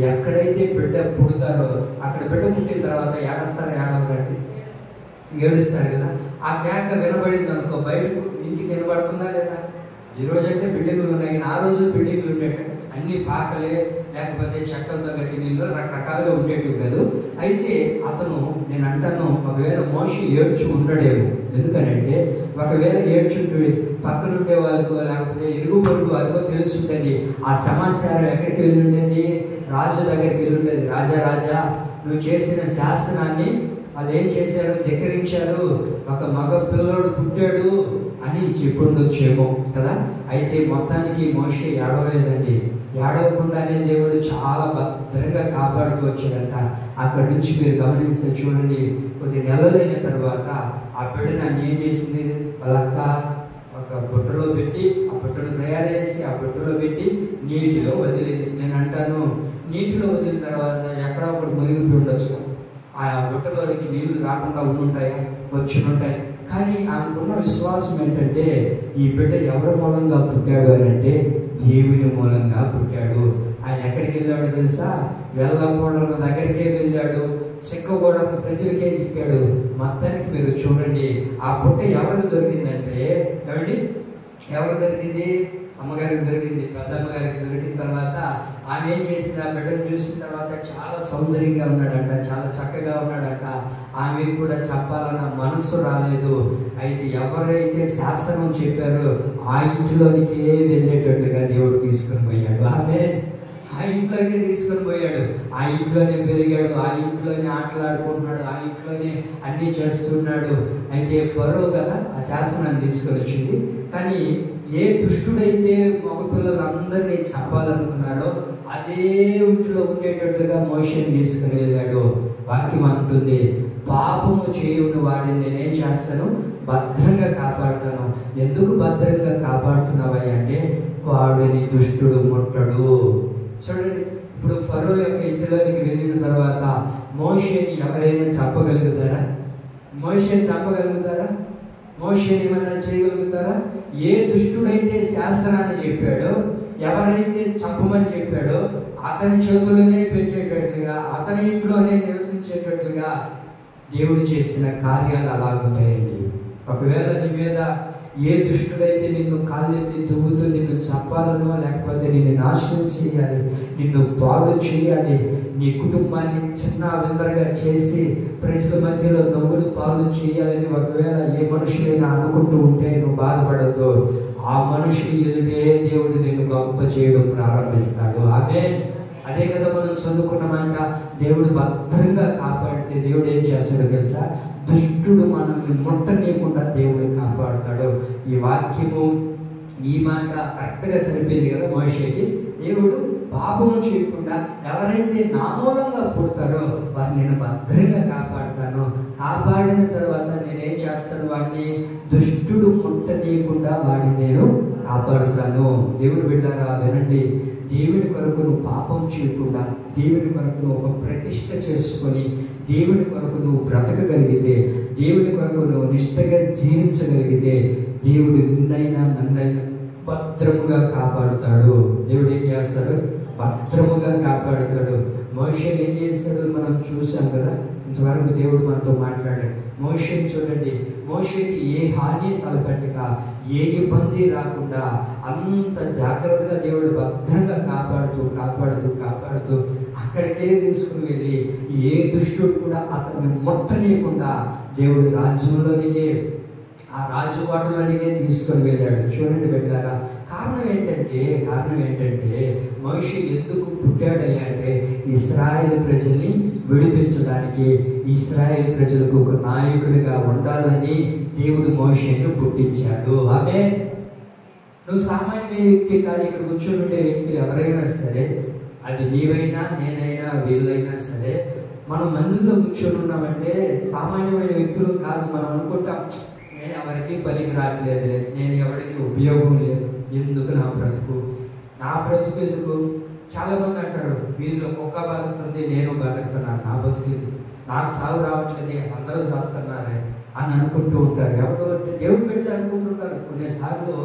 ఎక్కడైతే బిడ్డ పుడతారో అక్కడ బిడ్డ పుట్టిన తర్వాత ఏడవరండి, ఏడుస్తారు కదా. ఆ కేక వినబడింది అనుకో, బయటకు ఇంటికి వినబడుతుందా లేదా? ఈరోజు అంటే బిల్డింగులు ఉన్నాయి, ఆ రోజు బిల్డింగులు ఉండేవి, అన్ని పాకలే లేకపోతే చెక్కలతో కట్టి నీళ్ళు రకరకాలుగా ఉండేటివి కాదు. అయితే అతను నేను అంటాను, ఒకవేళ మోషి ఏడ్చి ఉండడేమో. ఎందుకనంటే ఒకవేళ ఏడ్చుంటే పక్కన ఉండే వాళ్ళకు లేకపోతే ఇరుగు పొరుగు వాళ్ళకో తెలుసుంటుంది. ఆ సమాచారం ఎక్కడికి వెళ్ళి ఉండేది? రాజు దగ్గరికి వెళ్ళి ఉండేది. రాజా నువ్వు చేసిన శాసనాన్ని వాళ్ళు ఏం చేశారు? ధిక్కరించారు, ఒక మగ పిల్లోడు పుట్టాడు అని చెప్పుండొచ్చేమో కదా. అయితే మొత్తానికి మోషే ఏడవలేదండి. ఏడవకుండానే దేవుడు చాలా భద్రంగా కాపాడుతూ వచ్చాడంట. అక్కడి నుంచి మీరు గమనిస్తే చూడండి, కొద్ది నెలలైన తర్వాత ఆ బిడ్డను ఏం చేసింది? వాళ్ళక్క ఒక బుట్టలో పెట్టి, ఆ బుట్టను తయారు చేసి ఆ బుట్టలో పెట్టి నీటిలో వదిలేది. నేను అంటాను, నీటిలో వదిలిన తర్వాత ఎక్కడో ఒకటి మునిగిపోయి ఉండొచ్చు. ఆ బుట్టలోనికి నీళ్లు రాకుండా ఉండుంటాయా? వచ్చి ఉంటాయి. కానీ ఆమెకున్న విశ్వాసం ఏంటంటే, ఈ బిడ్డ ఎవరి మూలంగా పుట్టాడు అని అంటే దేవుని మూలంగా పుట్టాడు. ఆయన ఎక్కడికి వెళ్ళాడో తెలుసా? వెళ్ళకూడని దగ్గరికే వెళ్ళాడు, చెక్కకూడని ప్రజలకే చెప్పాడు. మొత్తానికి మీరు చూడండి, ఆ పుట్ట ఎవరికి దొరికిందంటే, ఎవరికి దొరికింది? అమ్మగారికి దొరికింది. పెద్దమ్మగారికి దొరికిన తర్వాత ఆమె ఏం చేసింది? ఆ బిడ్డను చూసిన తర్వాత చాలా సౌందర్యంగా ఉన్నాడంట, చాలా చక్కగా ఉన్నాడంట. ఆమె కూడా చెప్పాలన్న మనస్సు రాలేదు. అయితే ఎవరైతే శాస్త్రం చెప్పారో ఆ ఇంటిలోనికే వెళ్ళేటట్లుగా దేవుడు తీసుకొని పోయాడు. ఆమె ఆ ఇంట్లోనే తీసుకొని పోయాడు. ఆ ఇంట్లోనే పెరిగాడు, ఆ ఇంట్లోనే ఆటలాడుకుంటున్నాడు, ఆ ఇంట్లోనే అన్నీ చేస్తున్నాడు. అయితే ఫరో కదా ఆ శాసనాన్ని తీసుకొని వచ్చింది. కానీ ఏ దుష్టుడైతే మగపిల్లలందరినీ చంపాలనుకున్నాడో అదే ఇంటిలో ఉండేటట్లుగా మోషేని తీసుకుని వెళ్ళాడు. వాక్యం అంటుంది, పాపము చేయని వాడిని నేనేం చేస్తాను? భద్రంగా కాపాడుతాను. ఎందుకు భద్రంగా కాపాడుతున్నావా అంటే, వాడిని దుష్టుడు ముట్టడు. చూడండి, ఇప్పుడు ఫరో యొక్క ఇంటిలోనికి వెళ్ళిన తర్వాత మోషేని ఎవరైనా చంపగలుగుతారా? మోషేని ఏమన్నా చేయగలుగుతారా? ఏ దుష్టుడైతే శాస్త్రాన్ని చెప్పాడో, ఎవరైతే చంపమని చెప్పాడో అతని చేతుల్లోనే పెట్టేటట్లుగా, అతని ఇంట్లోనే నివసించేటట్లుగా దేవుడు చేసిన కార్యాలు అలాగుంటాయండి. ఒకవేళ నీ మీద ఏ దుష్టుడైతే నిన్ను కాళ్ళెత్తి దువ్వుతూ నిన్ను చంపాలనో, లేకపోతే నిన్ను నాశనం చేయాలి, నిన్ను పాడు చేయాలి, నీ కుటుంబాన్ని చిన్న విందరగా చేసి ప్రజల మధ్యలో నవ్వులు పాలు చేయాలని ఒకవేళ ఏ మనుషులైనా అనుకుంటూ ఉంటే నువ్వు బాధపడద్దు. ఆ మనుషులు ఎదుటే దేవుడు నిన్ను గొప్ప చేయడం ప్రారంభిస్తాడు. అదే కదా మనం చదువుకున్నామంట. దేవుడు భద్రంగా కాపాడితే దేవుడు ఏం చేస్తాడో తెలుసా? దుష్టుడు మనల్ని ముట్టనీయకుండా దేవుడు కాపాడుతాడు. ఈ వాక్యము, ఈ మాట కరెక్ట్గా సరిపోయింది కదా మోషేకి. దేవుడు పాపము చేయకుండా ఎవరైతే నా మూలంగా పుడతారో వారిని నేను భద్రంగా కాపాడుతాను. కాపాడిన తర్వాత నేనేం చేస్తాను? వాడిని దుష్టుడు ముట్టనీయకుండా వాడిని నేను కాపాడుతాను. దేవుడు బిడ్డలారా వినండి, దేవుని కొరకు నువ్వు పాపం చేయకుండా, దేవుని కొరకు నువ్వు ఒక ప్రతిష్ట చేసుకొని, దేవుని కొరకు నువ్వు బ్రతకగలిగితే, దేవుని కొరకు నువ్వు నిష్టగా జీవించగలిగితే దేవుడు నిన్నైనా నన్నైనా భద్రముగా కాపాడుతాడు. దేవుడు ఏం చేస్తాడు? భద్రముగా కాపాడుతాడు. మోషేని ఏం చేస్తాడు మనం చూసాం కదా. ఇంతవరకు దేవుడు మనతో మాట్లాడాడు. మోషేని చూడండి, మోషేకి ఏ హాని తలపెట్టక, ఏ ఇబ్బంది రాకుండా అంత జాగ్రత్తగా దేవుడు భద్రంగా కాపాడుతూ అక్కడికే తీసుకుని వెళ్ళి ఏ దుష్టుడు కూడా అతన్ని ముట్టనీయకుండా దేవుడు రాజ్యంలోనికే, ఆ రాజుపాటలోనికే తీసుకొని వెళ్ళాడు. చూడండి బిడ్డలారా, కారణం ఏంటంటే మోషే ఎందుకు పుట్టాడయ్యా అంటే ఇశ్రాయేలు ప్రజల్ని విడిపించడానికి, ఇశ్రాయేలు ప్రజలకు ఒక నాయకుడిగా ఉండాలని దేవుడు మోషేను పుట్టించాడు. ఆమె నువ్వు సామాన్యమైన వ్యక్తి కాదు. ఇక్కడ కూర్చొని ఉండే వ్యక్తులు ఎవరైనా సరే, అది నీవైనా నేనైనా వీళ్ళైనా సరే, మనం మందుల్లో కూర్చొని ఉన్నామంటే సామాన్యమైన వ్యక్తులు కాదు. మనం అనుకుంటాం, నేను ఎవరికి పనికి రావట్లేదు, నేను ఎవరికి ఉపయోగం లేదు, ఎందుకు నా బ్రతుకు ఎందుకు. చాలామంది అంటారు, వీళ్ళు ఒక్క బతుకుతుంది, నేను బతుకుతున్నాను, నా బతుకు ఎందుకు, నాకు సాగు రావట్లేదు, అందరూ చేస్తున్నారే అని అనుకుంటూ ఉంటారు. ఎవరు అంటే దేవుడు పెట్టి అనుకుంటుంటారు. కొన్నిసార్లు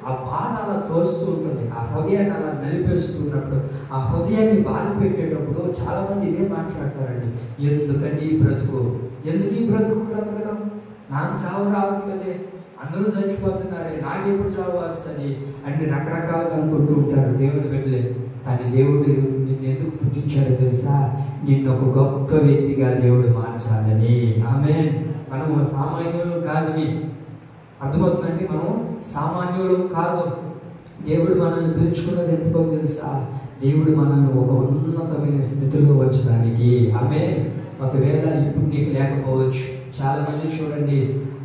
ఆ బాధ అలా తోస్తూ ఉంటుంది, ఆ హృదయాన్ని అలా నలిపేస్తున్నప్పుడు, ఆ హృదయాన్ని బాధ పెట్టేటప్పుడు చాలామంది ఇదే మాట్లాడతారండి, ఎందుకండి ఈ బ్రతుకు బ్రతకడం, నాకు చావు రావట్లేదే, అందరూ చచ్చిపోతున్నారే, నాకెప్పుడు చావు వస్తుంది అన్ని రకరకాలుగా అనుకుంటూ ఉంటారు. దేవుడు పెట్టలేదు. కానీ దేవుడు నిన్ను ఎందుకు పుట్టించాడో తెలుసా? నిన్ను ఒక గొప్ప వ్యక్తిగా దేవుడు మార్చాలని. ఆమేన్. మనము సామాన్యులు కాదు, అర్థమవుతుందండి, మనం సామాన్యులు కాదు. దేవుడు మనల్ని పిలుచుకున్నది ఎందుకో తెలుసా? దేవుడు మనల్ని ఒక ఉన్నతమైన స్థితిలో వచ్చడానికి. ఆమేన్. ఒకవేళ ఇప్పుడు నీకు లేకపోవచ్చు. చాలా మంది చూడండి,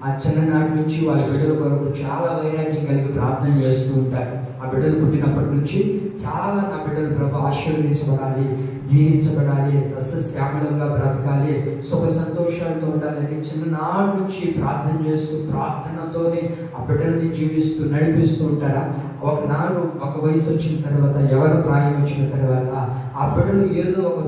ఆ చిన్ననాటి నుంచి వాళ్ళ బిడ్డల కొరకు చాలా వైరాగ్యం కలిగి ప్రార్థన చేస్తూ ఉంటారు. ఆ బిడ్డలు పుట్టినప్పటి నుంచి చాలా, నా బిడ్డలు ప్రభు ఆశీర్వదించబడాలి, దీవించబడాలి, సస్యశ్యామలంగా బ్రతకాలి, సుఖ సంతోషాలతో ఉండాలని చిన్ననాటి నుంచి ప్రార్థన చేస్తూ, ప్రార్థనతోనే ఆ బిడ్డల్ని జీవిస్తూ నడిపిస్తూ ఉంటారా? ఒక వయసు వచ్చిన తర్వాత, యవ్వన ప్రాయం వచ్చిన తర్వాత ఆ బిడ్డలు ఏదో ఒక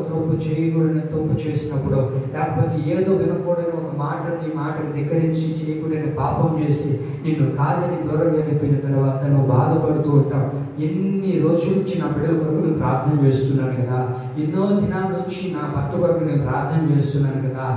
తప్పు చేసినప్పుడు, లేకపోతే ఏదో వినకూడని ఒక మాటకు ధిక్కరించి చేయకూడని పాపం చేసి నిన్ను కాదని దూరం వెళ్ళిపోయిన తర్వాత నువ్వు బాధపడుతూ ఉంటావు. ఎన్ని రోజుల నుంచి నా బిడ్డల కొరకు నేను ప్రార్థన చేస్తున్నాను కదా, ఎన్నో దినాల నుంచి నా భర్త కొరకు నేను ప్రార్థన చేస్తున్నాను కదా,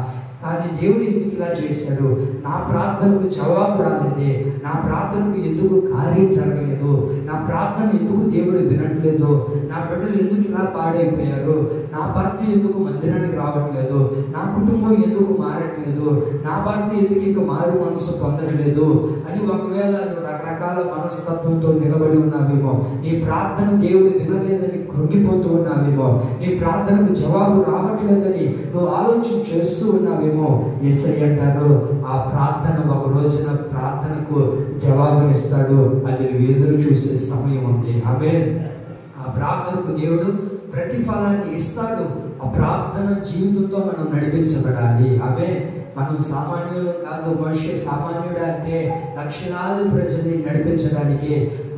కానీ దేవుడు ఎందుకు ఇలా చేశాడు? నా ప్రార్థనకు జవాబు రాలేదే, నా ప్రార్థనకు ఎందుకు కార్యం జరగలేదు, నా ప్రార్థన ఎందుకు దేవుడు వినట్లేదు, నా బిడ్డలు ఎందుకు ఇలా పాడైపోయారు, నా భర్త ఎందుకు మందిరానికి రావట్లేదు, నా కుటుంబం ఎందుకు మారట్లేదు, నా భర్త ఎందుకు ఇంకా మారు మనసు పొందట్లేదు అని ఒకవేళ నువ్వు రకరకాల మనస్తత్వంతో నిలబడి ఉన్నావేమో, నీ ప్రార్థన దేవుడు వినలేదని కృంగిపోతూ ఉన్నావేమో, నీ ప్రార్థనకు జవాబు రావట్లేదని నువ్వు ఆలోచన చేస్తూ ఉన్నావేమో, యేసయ్య అంటారు, ఆ ప్రార్థన ఒక రోజున ప్రార్థనకు జవాబునిస్తాడు. అది నువ్వు ఎదురు చూసే సమయం ఉంది. ఆమేన్. ఆ ప్రార్థనకు దేవుడు ప్రతిఫలాన్ని ఇస్తాడు. ఆ ప్రార్థన జీవితంతో మనం నడిపించబడాలి. ఆమేన్. మనం సామాన్యులు కాదు. మోషే సామాన్యుడు అంటే లక్షలాది ప్రజల్ని నడిపించడానికి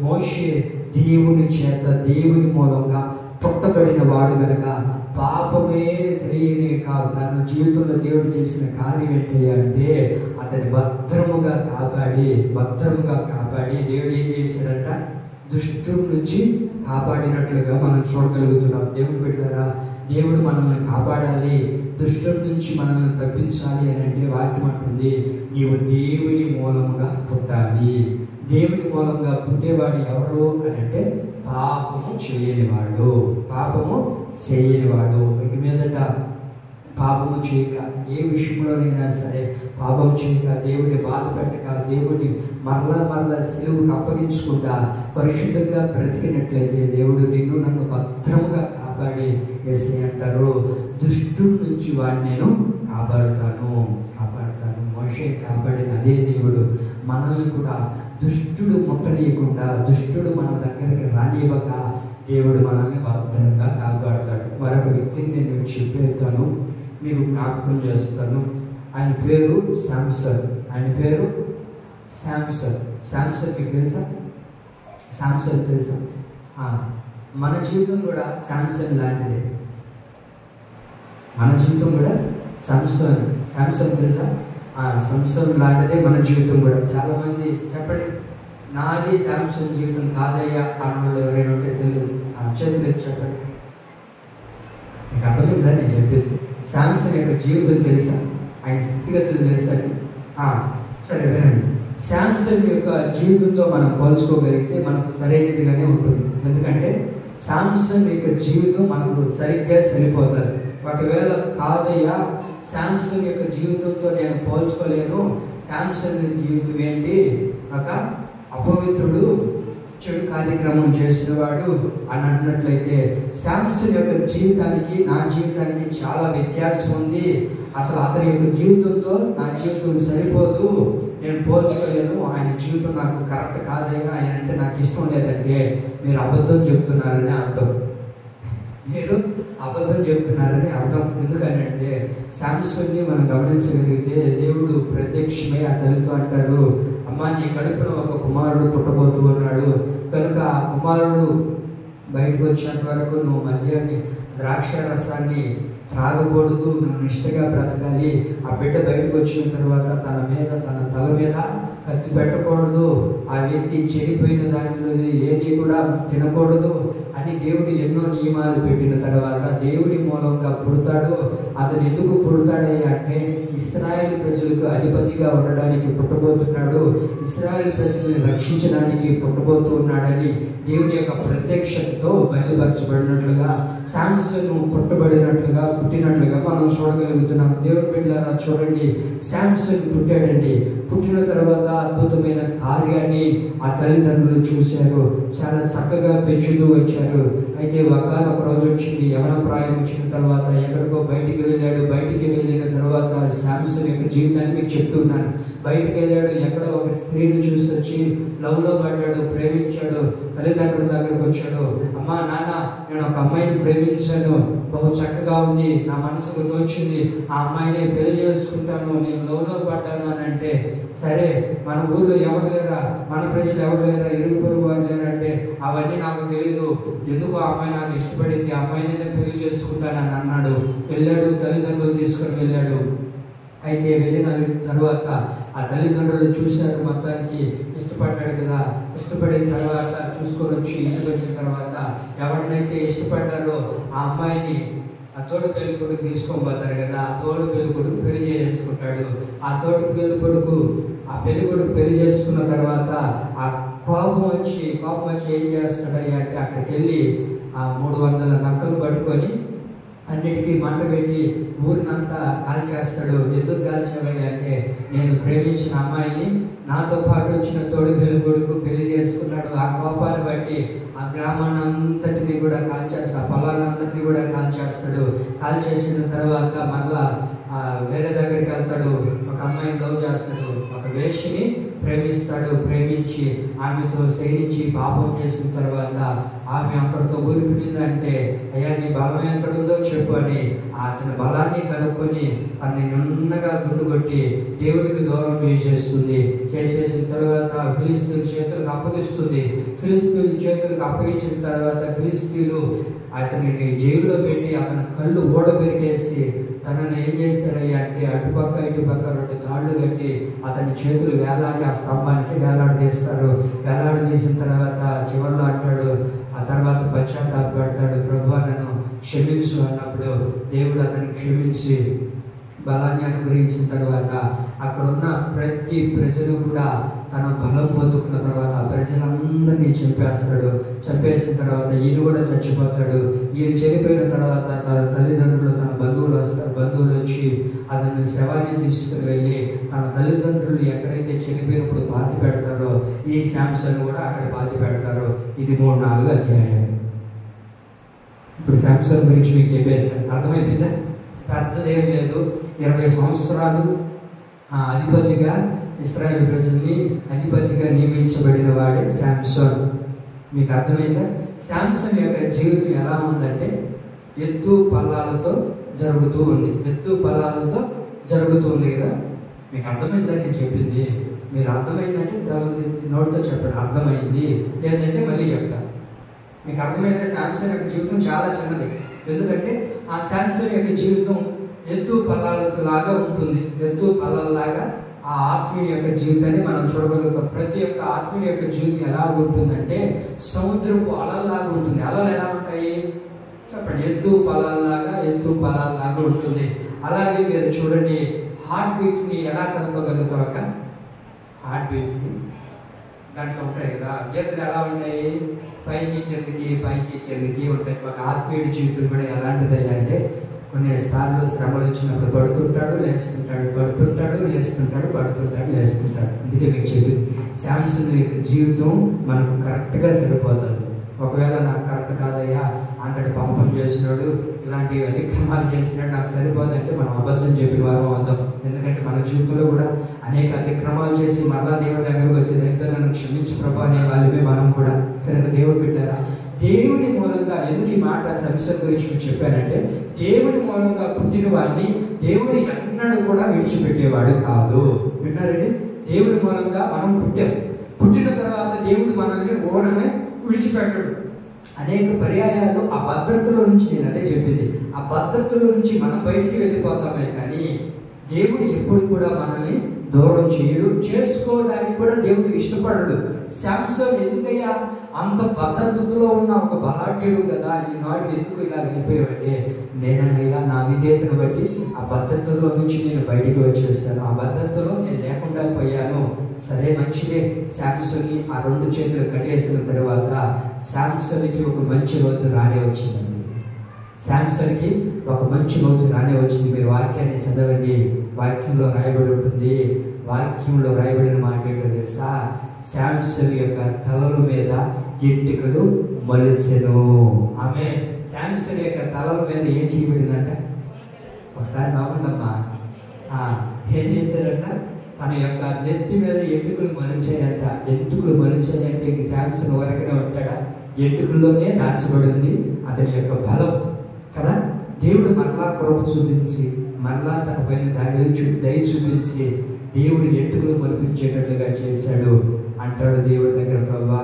మోషే దేవుని చేత, దేవుని మూలంగా పుట్టబడిన వాడు గనక పాపమే తెలియనే కాదు. తన జీవితంలో దేవుడు చేసిన కార్యం ఏంటి అంటే అతన్ని భద్రముగా కాపాడి దేవుడు ఏం చేశాడంట? దుష్టుడి నుంచి కాపాడినట్లుగా మనం చూడగలుగుతున్నాం. దేవుడు బిడ్డలారా, దేవుడు మనల్ని కాపాడాలి, దుష్టుడి నుంచి మనల్ని తప్పించాలి అని అంటే వాక్యం అంటుంది, నీవు దేవుని మూలముగా పుట్టాలి. దేవుని మూలంగా పుట్టేవాడు ఎవరు అని అంటే పాపము చేయనివాడు. ఇంక మీదట పాపము చేయక, ఏ విషయంలోనైనా సరే పాపం చేయక, దేవుడిని బాధ పెట్టక, దేవుడిని మరలా సిలువుకు అప్పగించుకుంటా పరిశుద్ధంగా బ్రతికినట్లయితే దేవుడు నిన్ను నన్ను భద్రముగా కాపాడి, యేసయ్య అంటారు, దుష్టుడి నుంచి వాడిని నేను కాపాడుతాను. మోషే కాపాడిన అదే దేవుడు మనల్ని కూడా దుష్టుడు ముట్టనీయకుండా, దుష్టుడు మన దగ్గరికి రానివ్వక దేవుడు మనల్ని భద్రంగా కాపాడుతాడు. మరొక వ్యక్తిని నేను మీకు చెప్పేస్తాను, మీకు జ్ఞాపకం చేస్తాను. ఆయన పేరు శాంసన్. శాంసన్ మీకు తెలుసా? మన జీవితం కూడా శాంసన్ లాంటిదే. మన జీవితం కూడా శాంసన్ తెలుసా? సంసన్ లాంటిదే మన జీవితం కూడా. చాలామంది చెప్పండి, నాది శాంసన్ జీవితం కాదయ్యా అన్నవాళ్ళు ఎవరైనా ఉంటే తెలియదు, చేతులు చెప్పండి. నీకు అర్థమైందా నేను చెప్పింది? శాంసన్ యొక్క జీవితం తెలుసా? ఆయన స్థితిగతులు తెలుసా? సరే వినండి, శాంసన్ యొక్క జీవితంతో మనం పోల్చుకోగలిగితే మనకు సరైనదిగానే ఉంటుంది. ఎందుకంటే శాంసన్ యొక్క జీవితం మనకు సరిగ్గా సరిపోతుంది. ఒకవేళ కాదయ్యా శాంసన్ యొక్క జీవితంతో నేను పోల్చుకోలేను, శాంసన్ జీవితం ఏంటి, ఒక అపవిత్రుడు, చెడు కార్యక్రమం చేసినవాడు అని అన్నట్లయితే శాంసన్ యొక్క జీవితానికి నా జీవితానికి చాలా వ్యత్యాసం ఉంది. అసలు అతని యొక్క జీవితంతో నా జీవితం సరిపోదు, నేను పోల్చుకోలేను, ఆయన జీవితం నాకు కరెక్ట్ కాదయ్యా, ఆయన అంటే నాకు ఇష్టం లేదంటే మీరు అబద్ధం చెప్తున్నారని అర్థం. మీరు అబద్ధం చెప్తున్నారని అర్థం. ఎందుకంటే శాంసన్ని మనం గమనించగలిగితే దేవుడు ప్రత్యక్షమై ఆ తల్లితో అంటారు, అమ్మ నీ కడుపున ఒక కుమారుడు పుట్టబోతూ ఉన్నాడు, కనుక ఆ కుమారుడు బయటకు వచ్చేంత వరకు నువ్వు మద్యాన్ని ద్రాక్ష రసాన్ని త్రాగకూడదు, నువ్వు నిష్ఠగా బ్రతకాలి. ఆ బిడ్డ బయటకు వచ్చిన తర్వాత తన తల మీద కత్తి పెట్టకూడదు, ఆ వ్యక్తి చెడిపోయిన దానిలో ఏది కూడా తినకూడదు అని దేవుడు ఎన్నో నియమాలు పెట్టిన తర్వాత దేవుడి మూలంగా పుడతాడు. అతను ఎందుకు పుడతాడయ్యా అంటే ఇశ్రాయేలు ప్రజలకు అధిపతిగా ఉండడానికి పుట్టబోతున్నాడు, ఇశ్రాయేలు ప్రజల్ని రక్షించడానికి పుట్టబోతూ ఉన్నాడని దేవుని యొక్క ప్రత్యక్షతతో బయలుపరచబడినట్లుగా శాంసన్ పుట్టినట్లుగా మనం చూడగలుగుతున్నాం. దేవుని బిడ్డలారా చూడండి, శాంసన్ పుట్టాడండి. పుట్టిన తర్వాత అద్భుతమైన కార్యాన్ని ఆ తల్లిదండ్రులు చూశారు, చాలా చక్కగా పెంచుతూ వచ్చారు. అయితే ఒకానొక రోజు వచ్చింది, యవన ప్రాయం వచ్చిన తర్వాత ఎక్కడికో బయటికి వెళ్ళాడు. బయటికి వెళ్ళిన తర్వాత శాంసన్ యొక్క జీవితాన్ని మీకు చెప్తున్నాను. బయటికి వెళ్ళాడు, ఎక్కడో ఒక స్త్రీని చూసి వచ్చి లవ్లో పడ్డాడు, ప్రేమించాడు. తల్లిదండ్రుల దగ్గరకు వచ్చాడు, అమ్మా నాన్న నేను ఒక అమ్మాయిని ప్రేమించాను, బహు చక్కగా ఉంది, నా మనసుకు తోచింది, ఆ అమ్మాయిని పెళ్లి చేసుకుంటాను, నేను లవ్లో పడ్డాను అని అంటే, సరే మన ఊళ్ళో ఎవరు లేరా, మన ప్రజలు ఎవరు లేరా, ఇరుగు పొరుగు వారు లేరంటే అవన్నీ నాకు తెలియదు, ఎందుకు ఆ అమ్మాయి నాకు ఇష్టపడింది, ఆ అమ్మాయిని నేను పెళ్లి చేసుకుంటానని అన్నాడు. వెళ్ళాడు, తల్లిదండ్రులు తీసుకొని వెళ్ళాడు. అయితే వెళ్ళిన తర్వాత ఆ తల్లిదండ్రులు చూశారు, మొత్తానికి ఇష్టపడ్డాడు కదా. ఇష్టపడిన తర్వాత చూసుకొని వచ్చి ఇంటికి వచ్చిన తర్వాత ఎవరినైతే ఇష్టపడ్డారో ఆ అమ్మాయిని ఆ తోడు పెళ్లి కొడుకు తీసుకొని పోతారు కదా, ఆ తోడు పెళ్లి కొడుకు పెళ్లి చేసుకుంటాడు. ఆ తోడు పెళ్లి కొడుకు పెళ్లి చేసుకున్న తర్వాత ఆ కోపం వచ్చి ఏం చేస్తాడయ్యా అంటే అక్కడికి వెళ్ళి ఆ 300 నక్కలు పట్టుకొని అన్నిటికీ మంట పెట్టి ఊరినంతా కాల్చేస్తాడు. ఎందుకు కాల్చేవాడు అంటే నేను ప్రేమించిన అమ్మాయిని నాతో పాటు వచ్చిన తోడు పెళ్లి కొడుకు పెళ్లి చేసుకున్నాడు. ఆ కోపాన్ని బట్టి ఆ గ్రామాన్ని అంతటిని కూడా కాల్చేస్తాడు, ఆ పొలాన్నంతటిని కూడా కాల్చేస్తాడు. కాల్చేసిన తర్వాత మళ్ళా వేరే దగ్గరికి వెళ్తాడు, ఒక అమ్మాయిని లవ్ చేస్తాడు, ఒక వేషిని ప్రేమిస్తాడు. ప్రేమించి ఆమెతో శయనించి పాపం చేసిన తర్వాత ఆమె అంతటితో ఊరిపోయిందంటే అయ్యా నీ బలం ఎక్కడుందో చెప్పు అని అతని బలాన్ని కనుక్కొని తనని నున్నగా గుండు కొట్టి దేవుడికి దూరం చేసేసిన తర్వాత ఫిలిస్తీన్ల చేతులకు అప్పగిస్తుంది. ఫిలిస్తీన్ల చేతులకు అప్పగించిన తర్వాత ఫిలిస్తీన్లు అతనిని జైల్లో పెట్టి అతని కళ్ళు ఊడబెరికేసి తనని ఏం చేశారయ్యా అంటే అటుపక్క ఇటుపక్క 2 తాళ్ళు కట్టి అతని చేతులు వేలాడి ఆ స్తంభానికి వేలాడదీస్తారు. వేలాడదీసిన తర్వాత చివరిలో అంటాడు, ఆ తర్వాత పశ్చాత్తాపడతాడు, ప్రభువా నన్ను క్షమించు అన్నప్పుడు దేవుడు అతన్ని క్షమించి బలాన్ని అనుగ్రహించిన తర్వాత అక్కడున్న ప్రతి ప్రజలు కూడా తన బలం పొందుకున్న తర్వాత ప్రజలందరినీ చంపేసిన తర్వాత ఈయన కూడా చచ్చిపోతాడు. ఈయన చనిపోయిన తర్వాత తన తల్లిదండ్రులు తన బంధువులు వస్తారు. బంధువులు వచ్చి అతని శవాన్ని తీసుకుని వెళ్ళి తన తల్లిదండ్రులు ఎక్కడైతే చనిపోయినప్పుడు పాతి పెడతారో ఈ శాంసన్ కూడా అక్కడ పాతి పెడతారు. ఇది 3-4 అధ్యాయాలు. ఇప్పుడు శాంసన్ గురించి మీకు చెప్పేస్తాను, అర్థమైపోయిందా? పెద్దదేం లేదు, 20 సంవత్సరాలు అధిపతిగా ఇశ్రాయేలు ప్రజల్ని అధిపతిగా నియమించబడిన వాడే శాంసన్. మీకు అర్థమైందా? శాంసన్ యొక్క జీవితం ఎలా ఉందంటే ఎత్తు పల్లాలతో జరుగుతూ ఉంది. కదా. మీకు అర్థమైందా నేను చెప్పింది? మీరు అర్థమైందంటే నోటితో చెప్పండి అర్థమైంది, లేదంటే మళ్ళీ చెప్తాను. మీకు అర్థమైందా? శాంసన్ యొక్క జీవితం చాలా చిన్నది. ఎందుకంటే ఆ శాంసన్ యొక్క జీవితం ఎత్తు పల్లాలలాగా ఉంటుంది. ఎత్తు పల్లాలాగా ఆ ఆత్మీయ యొక్క జీవితాన్ని మనం చూడగలుగుతాం. ప్రతి ఒక్క ఆత్మీయ యొక్క జీవితం ఎలా ఉంటుందంటే సముద్రపు అలల్లాగా ఉంటుంది. అలలు ఎలా ఉంటాయి చెప్పండి? ఎత్తు పల్లాల్లాగా ఉంటుంది. అలాగే మీరు చూడండి, హార్ట్ బీట్ని ఎలా కనుక్కోగలుగుతాం అక్క? దాంట్లో ఉంటాయి కదా. గీతలు ఎలా ఉంటాయి? పైకి కిందకి ఉంటాయి. ఒక ఆత్మీయుడి జీవితం కూడా ఎలాంటిది అంటే కొన్నిసార్లు శ్రమలు వచ్చినప్పుడు పడుతుంటాడు, లేస్తుంటాడు. అందుకే మీకు చెప్పింది, శాంసన్ యొక్క జీవితం మనకు కరెక్ట్గా సరిపోతుంది. ఒకవేళ నాకు కరెక్ట్ కాదయ్యా, అంతటి పాపం చేసినాడు, ఇలాంటి అతిక్రమాలు చేసినాడు, నాకు సరిపోదంటే మనం అబద్ధం చెప్పిన వారం అవుతాం. ఎందుకంటే మన జీవితంలో కూడా అనేక అతిక్రమాలు చేసి మళ్ళా దేవుడి దగ్గరకు వచ్చేది అయితే నన్ను క్షమించు ప్రభా అనే వాళ్ళమే మనం కూడా. కనుక దేవుడు బిడ్డారా, దేవుని మూలంగా ఎందుకు ఈ మాట సంసన్ గురించి మీకు చెప్పానంటే, దేవుని మూలంగా పుట్టిన వాడిని దేవుడు ఎన్నడూ కూడా విడిచిపెట్టేవాడు కాదు. విన్నారండి? దేవుని మూలంగా మనం పుట్టిన తర్వాత దేవుడు మనల్ని ఓడమే విడిచిపెట్టడు. అనేక పర్యాయాలు ఆ భద్రతలో నుంచి, నేను అదే చెప్పింది, ఆ భద్రతలో నుంచి మనం బయటికి వెళ్ళిపోతామే కానీ దేవుడు ఎప్పుడు కూడా మనల్ని దూరం చేయడు, చేసుకోవడానికి కూడా దేవుడు ఇష్టపడడు. శాంసన్ ఎందుకయ్యా అంత భద్రతలో ఉన్న ఒక బలాఢ్యుడు కదా, ఈనాడు ఎందుకు ఇలా అయిపోయావంటే, నేనయ్యా నా విధేయతను బట్టి ఆ భద్రతలో నుంచి నేను బయటికి వచ్చేస్తాను, ఆ భద్రతలో నేను లేకుండా పోయాను. సరే మంచిదే. శాంసన్ని ఆ 2 చేతులు కట్టేసిన తర్వాత శాంసన్కి ఒక మంచి రోజు రానే వచ్చిందండి. శాంసన్కి ఒక మంచి రోజు రానే వచ్చింది. మీరు వాక్యాన్ని చదవండి, వాక్యంలో రాయబడి ఉంటుంది. వాక్యంలో రాయబడిన మాట ఏంటో తెలుసా? శాంసన్ యొక్క తలల మీద ఎంటికలు మొలిచెను. ఆమె శాంసన్ యొక్క తలల మీద ఏం చేయబడిందంట? ఒకసారి నవ్వండమ్మా. ఏం చేశారంట? తన యొక్క నెత్తి మీద ఎంటుకలు మొలిచాయంట. ఎంటుకలు మొలిచాయంటే ఇంక శాంసన్ వరకునే ఉంటాడా? ఎంటుకల్లోనే దాచబడింది అతని యొక్క బలం కదా. దేవుడు మరలా కృప చూపించి, మరలా తన పైన దయ చూపించి దేవుడు ఎంటుకలు మొలిపించేటట్లుగా చేశాడు. అంటాడు దేవుడి దగ్గర, ప్రభా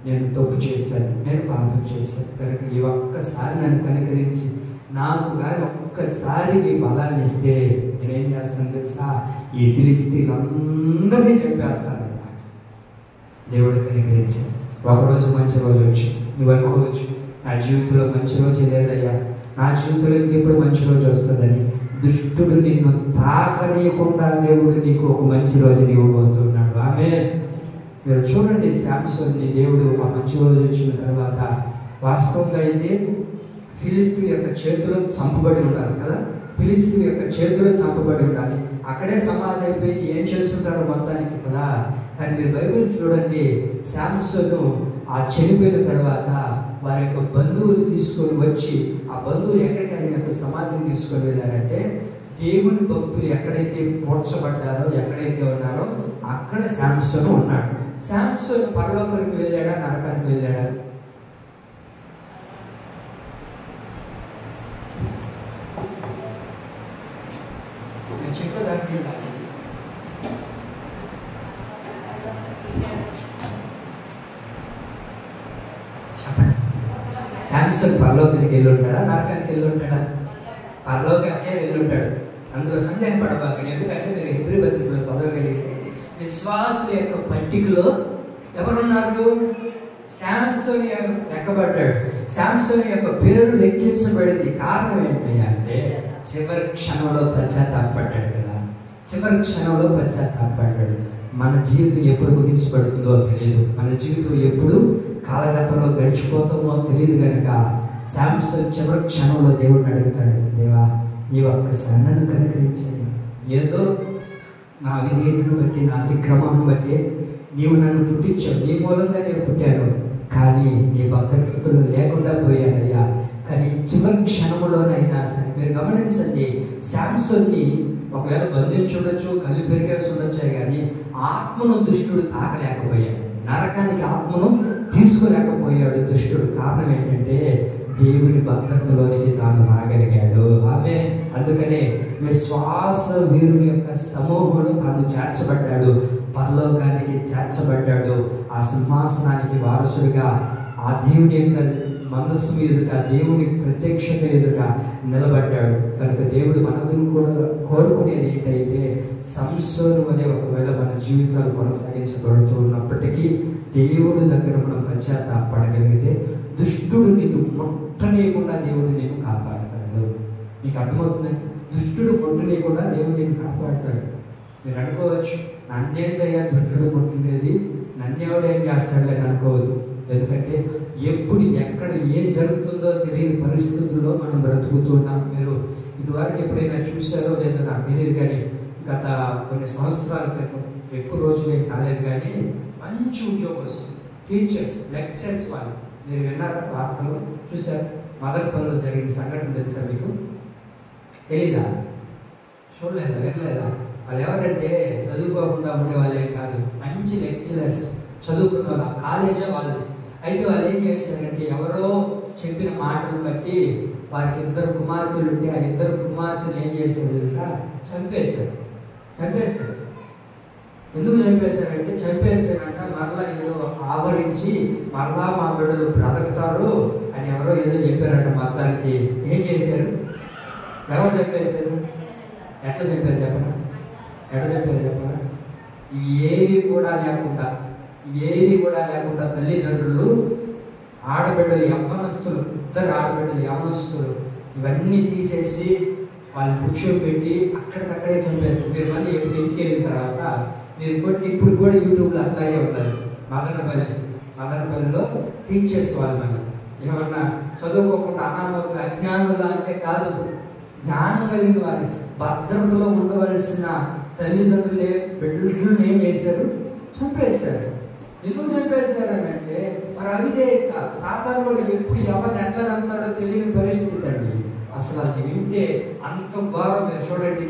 నేను తప్పు చేశాను, నేను పాపం చేశాను, కనుక ఈ ఒక్కసారి నన్ను కనికరించి నాకు కానీ ఒక్కసారి మీ బలాన్ని ఇస్తే నేనేం చేస్తాను తెలుసా? ఈ ఫిలిస్తీన్లందరినీ చెప్పేస్తాను. దేవుడు కనికరించి ఒకరోజు మంచి రోజు వచ్చి నువ్వు అనుకోవచ్చు, నా జీవితంలో మంచి రోజు లేదయ్యా, నా జీవితంలో ఇంకెప్పుడు మంచి రోజు వస్తుందని. దుష్టుడు నిన్ను తాకనీయకుండా దేవుడు నీకు ఒక మంచి రోజుని ఇవ్వబోతున్నాడు. ఆమె మీరు చూడండి, శాంసన్ని దేవుడు ఆ మంచి రోజు వచ్చిన తర్వాత వాస్తవంగా అయితే ఫిలిస్తీన్ యొక్క చేతిలో చంపబడి ఉండాలి కదా. ఫిలిస్తీన్ యొక్క చేతిలో చంపబడి ఉండాలి. అక్కడే సమాధి అయిపోయి ఏం చేస్తుంటారో మొత్తానికి కదా. కానీ మీరు బైబిల్ చూడండి, శాంసను ఆ చనిపోయిన తర్వాత వారి యొక్క బంధువులు తీసుకొని వచ్చి, ఆ బంధువులు ఎక్కడికి ఆయన యొక్క సమాధిని తీసుకొని వెళ్ళారంటే, దేవుని భక్తులు ఎక్కడైతే పోడ్చబడ్డారో, ఎక్కడైతే ఉన్నారో అక్కడ శాంసను ఉన్నాడు. శాంసన్ పరలోకానికి వెళ్ళాడా, నరకానికి వెళ్ళాడా? చెప్పదానికి చెప్పండి. శాంసన్ పరలోకానికి వెళ్ళి ఉంటాడా, నరకానికి వెళ్ళి ఉంటాడా? పరలోకానికే వెళ్ళి ఉంటాడు. అందులో సందేహం పడబాకండి. ఎందుకంటే మీరు హెబ్రీ పత్రికలో చదవగలిగితే విశ్వాసుల యొక్క పట్టికలో ఎవరున్నారు? శాంసన్ ఎక్కబడ్డాడు. శాంసన్ యొక్క పేరు లెక్కించబడింది. కారణం ఏంటయ్యా అంటే చివరి క్షణంలో పశ్చాత్తాపడ్డాడు కదా. చివరి క్షణంలో పశ్చాత్తాపడ్డాడు. మన జీవితం ఎప్పుడు ముగించబడుతుందో తెలియదు, మన జీవితం ఎప్పుడు కాలగతంలో గడిచిపోతామో తెలియదు. కనుక శాంసన్ చివరి క్షణంలో దేవుడిని అడుగుతాడు, దేవా ఈ ఒక్కసారి నన్ను కనికరించండి. ఏదో నా విధేయతను బట్టి, నా అతిక్రమాన్ని బట్టి నీవు నన్ను పుట్టించావు, నీ మూలంగా నేను పుట్టాను, కానీ నీ భద్రతలో లేకుండా పోయానయ్యా. కానీ చివరి క్షణంలోనైనా సరే మీరు గమనించండి, శాంసన్ని ఒకవేళ బంధించుండొచ్చు, కళ్ళు పెరిగేసి ఉండొచ్చే కానీ ఆత్మను దుష్టుడు తాకలేకపోయాడు. నరకానికి ఆత్మను తీసుకోలేకపోయాడు దుష్టుడు. కారణం ఏంటంటే దేవుని భద్రతలోనికి తాను రాగలిగాడు. ఆమె అందుకనే విశ్వాస వీరుని యొక్క సమూహంలో తాను చేర్చబడ్డాడు, పరలోకానికి చేర్చబడ్డాడు. ఆ సింహాసనానికి వారసుడిగా ఆ దేవుని యొక్క మనస్సు ఎదుట, దేవుని ప్రత్యక్షత ఎదుట నిలబడ్డాడు. కనుక దేవుడు మనతో కూడా కోరుకునేది ఏంటంటే, సంసోను వలె ఒకవేళ మన జీవితాలు కొనసాగించబడుతూ ఉన్నప్పటికీ దేవుడు దగ్గర మనం పశ్చాత్తాపడగలిగితే దుష్టుడు నిన్ను ముట్టనీయకుండా దేవుడు నిన్ను కాపాడతాడు. మీకు అర్థమవుతుందండి? దుష్టుడు ముట్టనీయకుండా దేవుడు నిన్ను కాపాడతాడు. మీరు అనుకోవచ్చు, నన్నేందయ్యా దుష్టుడు ముట్టలేదు, నన్నెవడు ఏం చేస్తాడులే అనుకోవద్దు. ఎందుకంటే ఎప్పుడు ఎక్కడ ఏం జరుగుతుందో తెలియని పరిస్థితుల్లో మనం బ్రతుకుతున్నాం. మీరు ఇదివరకు ఎప్పుడైనా చూసారో లేదో నాకు తెలియదు, కానీ గత కొన్ని సంవత్సరాల క్రితం, ఎక్కువ రోజులు ఏం కాలేదు కానీ, మంచి ఉద్యోగం వస్తుంది. టీచర్స్, లెక్చర్స్ వాళ్ళు. మీరు విన్నారా? వార్తలు చూసారు? మదనపల్లిలో జరిగిన సంఘటన తెలుసా మీకు? తెలీదా? చూడలేదా? వినలేదా? వాళ్ళు ఎవరంటే చదువుకోకుండా ఉండే వాళ్ళేం కాదు, మంచి లెక్చరర్స్, చదువుకున్న వాళ్ళ కాలేజే వాళ్ళు. అయితే వాళ్ళు ఏం చేస్తారంటే, ఎవరో చెప్పిన మాటలు బట్టి వారికి 2 కుమార్తెలు ఉంటే ఆ 2 కుమార్తెలు ఏం చేశారు తెలుసా? చంపేశారు. ఎందుకు చంపేశారంటే, చంపేస్తారంట మరలా ఏదో ఆవరించి మరలా మా బిడ్డలు బ్రతుకుతారు అని ఎవరో ఏదో చెప్పారంట మొత్తానికి. ఏం చేశారు? ఎవరు చంపేశారు? ఎట్లా చెప్పారు చెప్పనా? ఇవి ఏవి కూడా లేకుండా తల్లిదండ్రులు, ఆడబిడ్డలు యవ్వనస్తులు, 2 ఆడబిడ్డలు యవ్వనస్తులు ఇవన్నీ తీసేసి వాళ్ళని కూర్చోబెట్టి అక్కడికక్కడే చంపేస్తారు. మీరు మళ్ళీ ఎప్పుడు ఇంటికి వెళ్ళిన తర్వాత మీరు కూడా ఇప్పుడు కూడా యూట్యూబ్లో అట్లాగే ఉన్నారు. మదనపల్లిలో టీచర్స్ వాళ్ళు మనం ఏమన్నా చదువుకోకుండా అనామకులు, అజ్ఞానులు అంటే కాదు, జ్ఞానం కలిగిన వారి భద్రతలో ఉండవలసిన తల్లిదండ్రులే బిడ్డలను ఏం చేశారు? చంపేశారు. ఎందుకు చంపేశారు అని అంటే, మరి అవిధేయత. సాతాను కూడా ఎప్పుడు ఎవరిని ఎట్లా నమ్ముతాడో తెలియని పరిస్థితి అండి. అసలు అది వింటే అంత ఘోరం. మీరు చూడండి,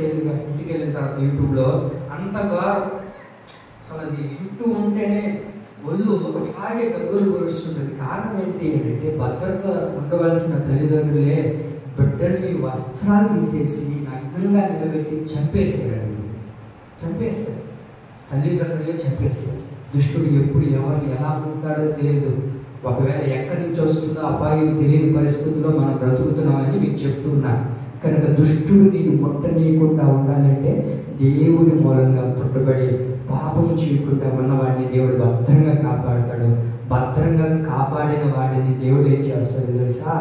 ఇంటికి వెళ్ళిన తర్వాత యూట్యూబ్లో అంత ఘోరం. అసలు అది వింటూ ఉంటేనే ఒళ్ళు అలాగే గగ్గులు పొరుస్తుంది. కారణం ఏంటి అంటే, భద్రత ఉండవలసిన తల్లిదండ్రులే బిడ్డల్ని వస్త్రాలు తీసేసి నగ్నంగా నిలబెట్టి చంపేశారండి. తల్లిదండ్రులే చంపేశారు. దుష్టుడు ఎప్పుడు ఎవరిని ఎలా ముడతాడో తెలియదు. ఒకవేళ ఎక్కడి నుంచి వస్తుందో అపాయం తెలియని పరిస్థితుల్లో మనం బ్రతుకుతున్నామని మీకు చెప్తున్నాను. కనుక దుష్టుడు నేను ముట్టనీయకుండా ఉండాలంటే దేవుని మూలంగా పుట్టబడి పాపము చేయకుండా ఉన్నవాడిని దేవుడు భద్రంగా కాపాడుతాడు. భద్రంగా కాపాడిన వాడిని దేవుడు ఏం చేస్తాడు తెలుసా?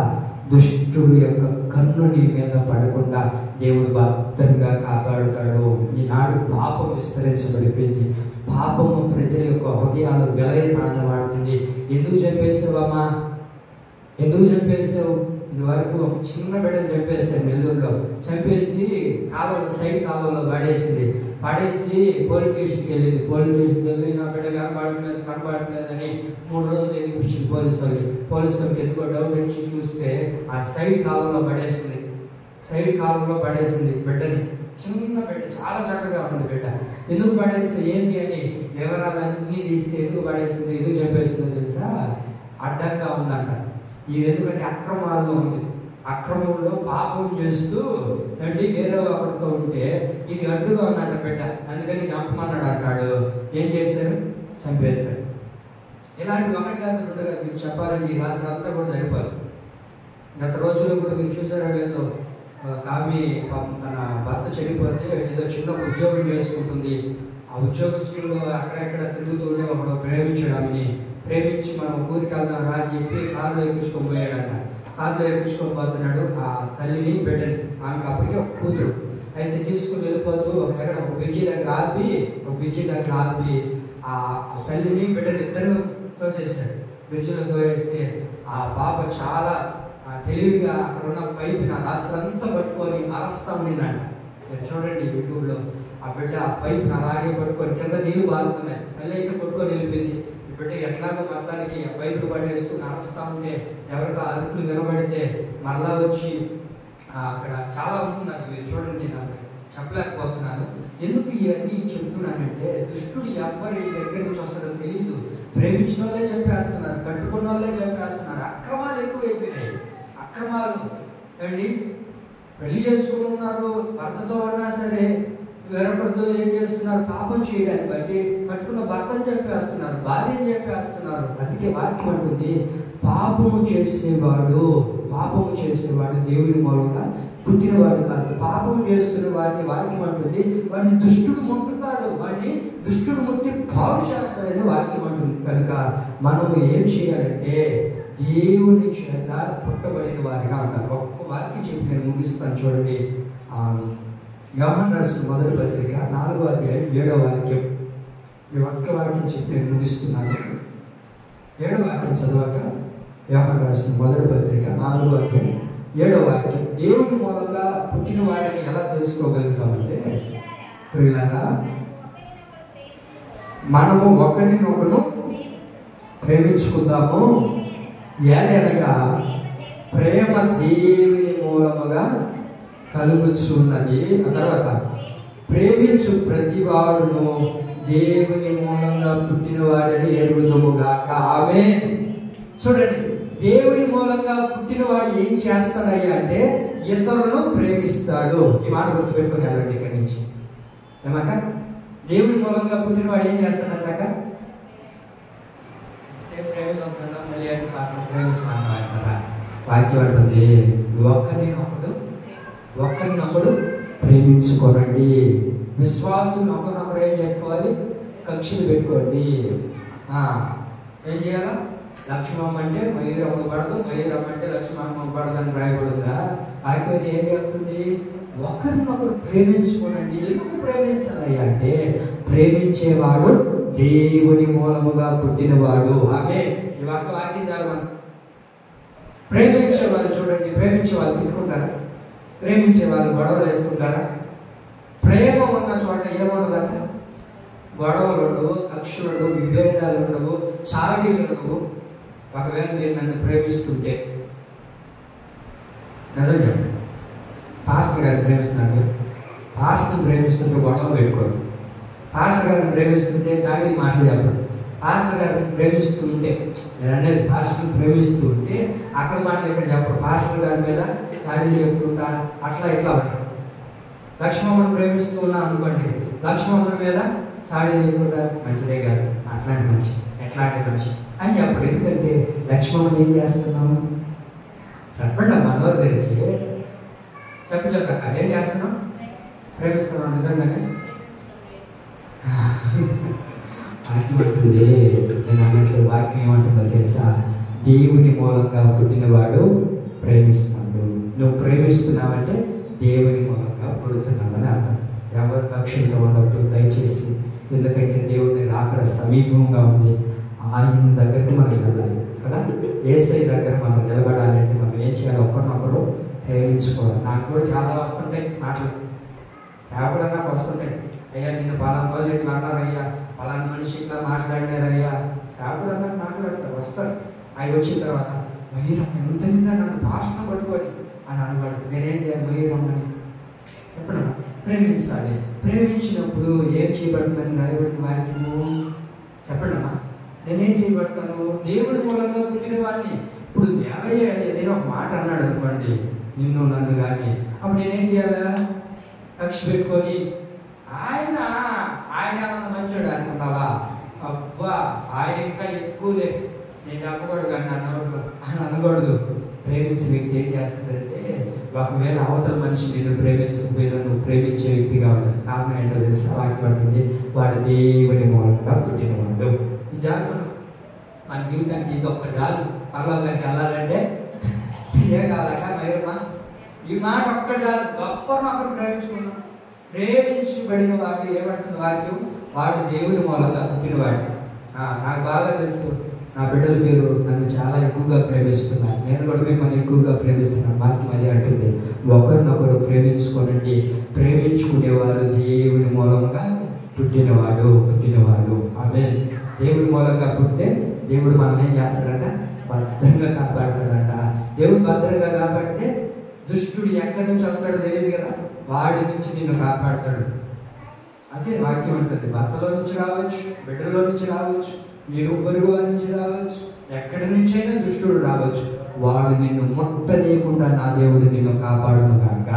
దుష్టుడు యొక్క కన్ను నీ మీద పడకుండా దేవుడు భద్రంగా కాపాడుతాడు. ఈనాడు పాపం విస్తరించబడిపోయింది. పాపము ప్రజల యొక్క హృదయాలు వెలయనాడబడుతుంది. ఎందుకు చంపేసావమ్మా? ఎందుకు చంపేసావు? ఇదివరకు ఒక చిన్న బిడ్డను చంపేశారు నెల్లూరులో. చంపేసి సైడ్ కాలువలో పడేసి పోలీస్ స్టేషన్కి వెళ్ళి నా బిడ్డ కనబడట్లేదని 3 రోజులు ఎదిగించింది పోలీసు వాళ్ళకి ఎందుకో డౌట్ వచ్చి చూస్తే ఆ సైడ్ కాలువలో పడేసింది బిడ్డని. చిన్న బిడ్డ, చాలా చక్కగా ఉంది బిడ్డ. ఎందుకు పడేసి ఏంటి అని వివరాలన్నీ తీస్తే ఎందుకు పడేసింది, ఎందుకు చంపేసిందో తెలుసా? అడ్డంగా ఉందంట. ఇవి ఎందుకంటే అక్రమాల్లో ఉంది. అక్రమంలో పాపం చేస్తూ వేరే ఒకరితో ఉంటే ఇది అడ్డుగా ఉందంట బిడ్డ. అందుకని చంపమన్నాడు అంటాడు. ఏం చేశారు? చంపేశారు. ఇలాంటి ఒకటి కాదు, 2 కాదు. మీకు చెప్పాలండి, ఈ రాత్రి అంతా కూడా సరిపోదు. గత రోజుల్లో కూడా మీరు చూసారో లేదో, కామి తన భర్త చనిపోతే ఏదో చిన్న ఉద్యోగం చేసుకుంటుంది. ఆ ఉద్యోగస్తులు అక్కడెక్కడ తిరుగుతూ ఉండే ఒకడు ప్రేమించాడు ఆమెని. ప్రేమించి మనం ఊరికి వెళ్దాం రా అని చెప్పి కారులో ఎక్కించుకొని పోయాడంట. కారులో ఎక్కించుకొని పోతున్నాడు ఆ తల్లిని, బిడ్డని. ఆమెకు అప్పటికే ఒక కూతురు. అయితే తీసుకుని వెళ్ళిపోతూ ఒక బ్రిడ్జి దగ్గర ఆపి ఆ తల్లిని, బిడ్డని ఇద్దరిని తోసేశాడు. బ్రిడ్జిలో తోసేస్తే ఆ పాప చాలా తెలివిగా అక్కడ ఉన్న పైపున రాత్రంతా పట్టుకొని అరస్తా ఉండిందంట. మీరు చూడండి యూట్యూబ్లో. ఆ బిడ్డ ఆ పైపుని అలాగే పట్టుకొని కింద నీళ్లు బారుతున్నాయి. తల్లి అయితే కొట్టుకొని వెళ్ళిపోయింది. ఈ బిడ్డ ఎట్లాగో మొత్తానికి ఆ పైపులు పడేసుకుని అరస్తా ఉంటే ఎవరికో అరుపులు వినబడితే మరలా వచ్చి అక్కడ చాలా ఉంటుంది. అది మీరు చూడండి, నాకు చెప్పలేకపోతున్నాను. ఎందుకు ఇవన్నీ చెప్తున్నానంటే, దుష్టుడు ఎవరి దగ్గర నుంచి వస్తాడో తెలియదు. ప్రేమించిన వాళ్ళే చంపేస్తున్నారు, కట్టుకున్న వాళ్ళే చంపేస్తున్నారు. అక్రమాలు ఎక్కువైపోయినాయి. అక్రమాలు అండి. పెళ్లి చేసుకుని ఉన్నారు, భర్తతో ఉన్నా సరే వేరొకరితో ఏం చేస్తున్నారు? పాపం చేయడాన్ని బట్టి కట్టుకున్న భర్తను చంపేస్తున్నారు, భార్యను చంపేస్తున్నారు. అందుకే వాక్యం అంటుంది, పాపము చేసేవాడు దేవుని మూలంగా పుట్టినవాడు కాదు. పాపం చేస్తున్న వాడిని వాక్యం అంటుంది వాడిని దుష్టుడు ముట్టుతాడు, వాడిని దుష్టుడు ముట్టి పాడు చేస్తాడని వాక్యం అంటుంది. కనుక మనము ఏం చేయాలంటే దేవుని చేత పుట్టబడిన వారిగా ఉంటారు. ఒక్క వాక్యం చెప్పి నేను ముగిస్తాను చూడండి. యోహాను రాసిన మొదటి పత్రిక 4వ అధ్యాయం 7వ వాక్యం. ఈ ఒక్క వాక్యం చెప్పి నేను ముగిస్తున్నాను. 7వ వాక్యం చదవక యోహాను రాసిన మొదటి పత్రిక 4వ వాక్యం 7వ వాక్యం. దేవుని మూలంగా పుట్టిన వాడిని ఎలా తెలుసుకోగలుగుతామంటే, ప్రియులారా, మనము ఒకరినొకరు ప్రేమించుకుందాము. ఏలనగా ప్రేమ దేవుని మూలముగా కలుగుచున్నది. ఆ తర్వాత ప్రేమించు ప్రతివాడును దేవుని మూలంగా పుట్టినవాడని ఎరుగుదుముగాక. ఆమేన్. చూడండి, దేవుని మూలంగా పుట్టినవాడు ఏం చేస్తాడయ్యా అంటే ఇతరులను ప్రేమిస్తాడు. ఈ మాట గుర్తుపెట్టుకొని వెళ్ళండి ఇక్కడి నుంచి. ఏమక్క? దేవుని మూలంగా పుట్టినవాడు ఏం చేస్తాడంటాక వాక్యం అంటుంది, ఒకరినొకడు ప్రేమించుకోనండి. విశ్వాసులు ఒకరినొకరు ఏం చేసుకోవాలి? కక్షలు పెట్టుకోండి. ఏం చేయాలా? లక్ష్మమ్మ అంటే మయూరమ్మ పడదు, మయూరమ్మ అంటే లక్ష్మమ్మ పడదు అని రాయబడుందా? వాక్యం ఏం చెప్తుంది? ఒకరినొకరు ప్రేమించుకోనండి. ఎందుకు ప్రేమించాలి అంటే ప్రేమించేవాడు దేవుని మూలముగా పుట్టినవాడు. ఆమె ఈ ఒక్క వాక్యం చాలు. మనం ప్రేమించే వాళ్ళు చూడండి, ప్రేమించే వాళ్ళు తిట్టుకుంటారా? ప్రేమించే వాళ్ళు గొడవలు వేసుకుంటారా? ప్రేమ ఉన్న చోట ఏముండదంట? గొడవలు ఉండవు, కక్షలు ఉండవు, విభేదాలు ఉండవు, చాడీలు ఉండవు. ఒకవేళ మీరు నన్ను ప్రేమిస్తుంటే, నిజం చెప్పండి, పాస్టర్ గారిని ప్రేమిస్తున్నాను, పాస్టర్ని ప్రేమిస్తుంటే గొడవ పెట్టుకోండి. పాస్టర్ గారిని ప్రేమిస్తుంటే చాడీ మాటలు చెప్పండి. పాస్టర్ గారిని ప్రేమిస్తుంటే, నేను అనేది పాస్టర్ని ప్రేమిస్తుంటే అక్కడ మాటలు ఇక్కడ చెప్పరు. పాస్టర్ గారి మీద చాడీలు చెప్పుకుంటా అట్లా ఇట్లా అంటారు. లక్ష్మమ్మని ప్రేమిస్తూ ఉన్నా అనుకోండి, లక్ష్మమ్మని మీద చాడీలు చెప్పుకుంటా మంచిదే కాదు, అట్లాంటి మనిషి, ఎట్లాంటి మనిషి అని చెప్పరు. ఎందుకంటే లక్ష్మమ్మని ఏం చేస్తున్నాము? చెప్పండి అమ్మా, నోరు తెరిచి చెప్పక ఏం చేస్తున్నాం? ప్రేమిస్తున్నాం నిజంగానే. వాక్యం అంటుంది, నేను అన్నట్లు వాక్యం ఏమంటుందో తెలుసా? దేవుని మూలంగా పుట్టినవాడు ప్రేమిస్తాడు. నువ్వు ప్రేమిస్తున్నావంటే దేవుని మూలంగా పుడుతున్నావని అర్థం. ఎవరు కక్షలతో ఉండవద్దు దయచేసి. ఎందుకంటే దేవుని రాకడ సమీపంగా ఉంది. ఆయన దగ్గరికి మనం వెళ్ళాలి కదా. యేసయ్య దగ్గర మనం నిలబడాలంటే మనం ఏం చేయాలి? ఒకరినొకరు ప్రేమించుకోవాలి. నాకు కూడా చాలా వస్తుంటాయి మాటలు, సేపడం నాకు వస్తుంటాయి. అయ్యా నిన్ను పలానా వాళ్ళు ఇట్లా అన్నారయ్యా, పలానా మనిషి ఇట్లా మాట్లాడినారయ్యా, సేపడన్నా మాట్లాడతారు, వస్తారు. అవి వచ్చిన తర్వాత మయూరమ్మ ఎంత నిందా నన్ను భాషను పట్టుకొని అని అనగాడు. నేనేం చేయాలి? మయూరమ్మని చెప్పడం ప్రేమించాలి. ప్రేమించినప్పుడు ఏం చేయబడుతుందని రాయబడిన వాక్యము చెప్పడమ్మా. నేనేం చేయబడతాను? దేవుడి మూలంగా పుట్టిన వాడిని. ఇప్పుడు దేవయ్య ఏదైనా ఒక మాట అన్నాడు అనుకోండి, నిన్ను నన్ను కానీ, అప్పుడు నేనేం చేయాలా? కక్ష పెట్టుకొని ఆయన మంచోడు అనుకున్నావా? అబ్బా ఆయన ఇంకా ఎక్కువలే, నేను చెప్పకూడదు కానీ అని అనకూడదు. ప్రేమించే వ్యక్తి ఏం చేస్తుందంటే, ఒకవేళ అవతల మనిషి నేను ప్రేమించకపోయినా నువ్వు ప్రేమించే వ్యక్తిగా ఉండాలి. కారణం ఏంటో తెలుసా? వాక్యం అంటుంది, వాడు దేవుని మూలంగా పుట్టినవాడు. ఇది చాలు మన జీవితానికి, ఇది ఒక్క చాలు. పర్లోకానికి వెళ్ళాలంటే ఏం కావాలక మైరమ్మ? ఈ మాట ఒక్క చాలు. ఒక్కరినొకరు ప్రేమించుకున్నాం. ప్రేమించబడిన వాడు ఏమంటుంది వాక్యం? వాడు దేవుని మూలంగా పుట్టినవాడు. నాకు బాగా తెలుసు, నా బిడ్డలు మీరు నన్ను చాలా ఎక్కువగా ప్రేమిస్తున్నారు, నేను కూడా మిమ్మల్ని ఎక్కువగా ప్రేమిస్తున్నాను. వాక్యం అదే అంటుంది, ఒకరినొకరు ప్రేమించుకోనండి. ప్రేమించుకునేవారు దేవుని మూలంగా పుట్టినవాడు. ఆమేన్. దేవుడి మూలంగా పుట్టితే దేవుడు మనం ఏం చేస్తాడంట? భద్రంగా కాపాడతాడంట. దేవుడు భద్రంగా కాపాడితే దుష్టుడు ఎక్కడి నుంచి వస్తాడో తెలియదు కదా, వాడి నుంచి నిన్ను కాపాడతాడు. అదే వాక్యం ఉంటుంది. భర్తలో నుంచి రావచ్చు, బిడ్డలో నుంచి రావచ్చు, మీరు పొరుగు వారి నుంచి రావచ్చు, ఎక్కడి నుంచైనా దుష్టుడు రావచ్చు. వాడు నిన్ను ముట్టలేకుండా నా దేవుడు నిన్ను కాపాడును గాక.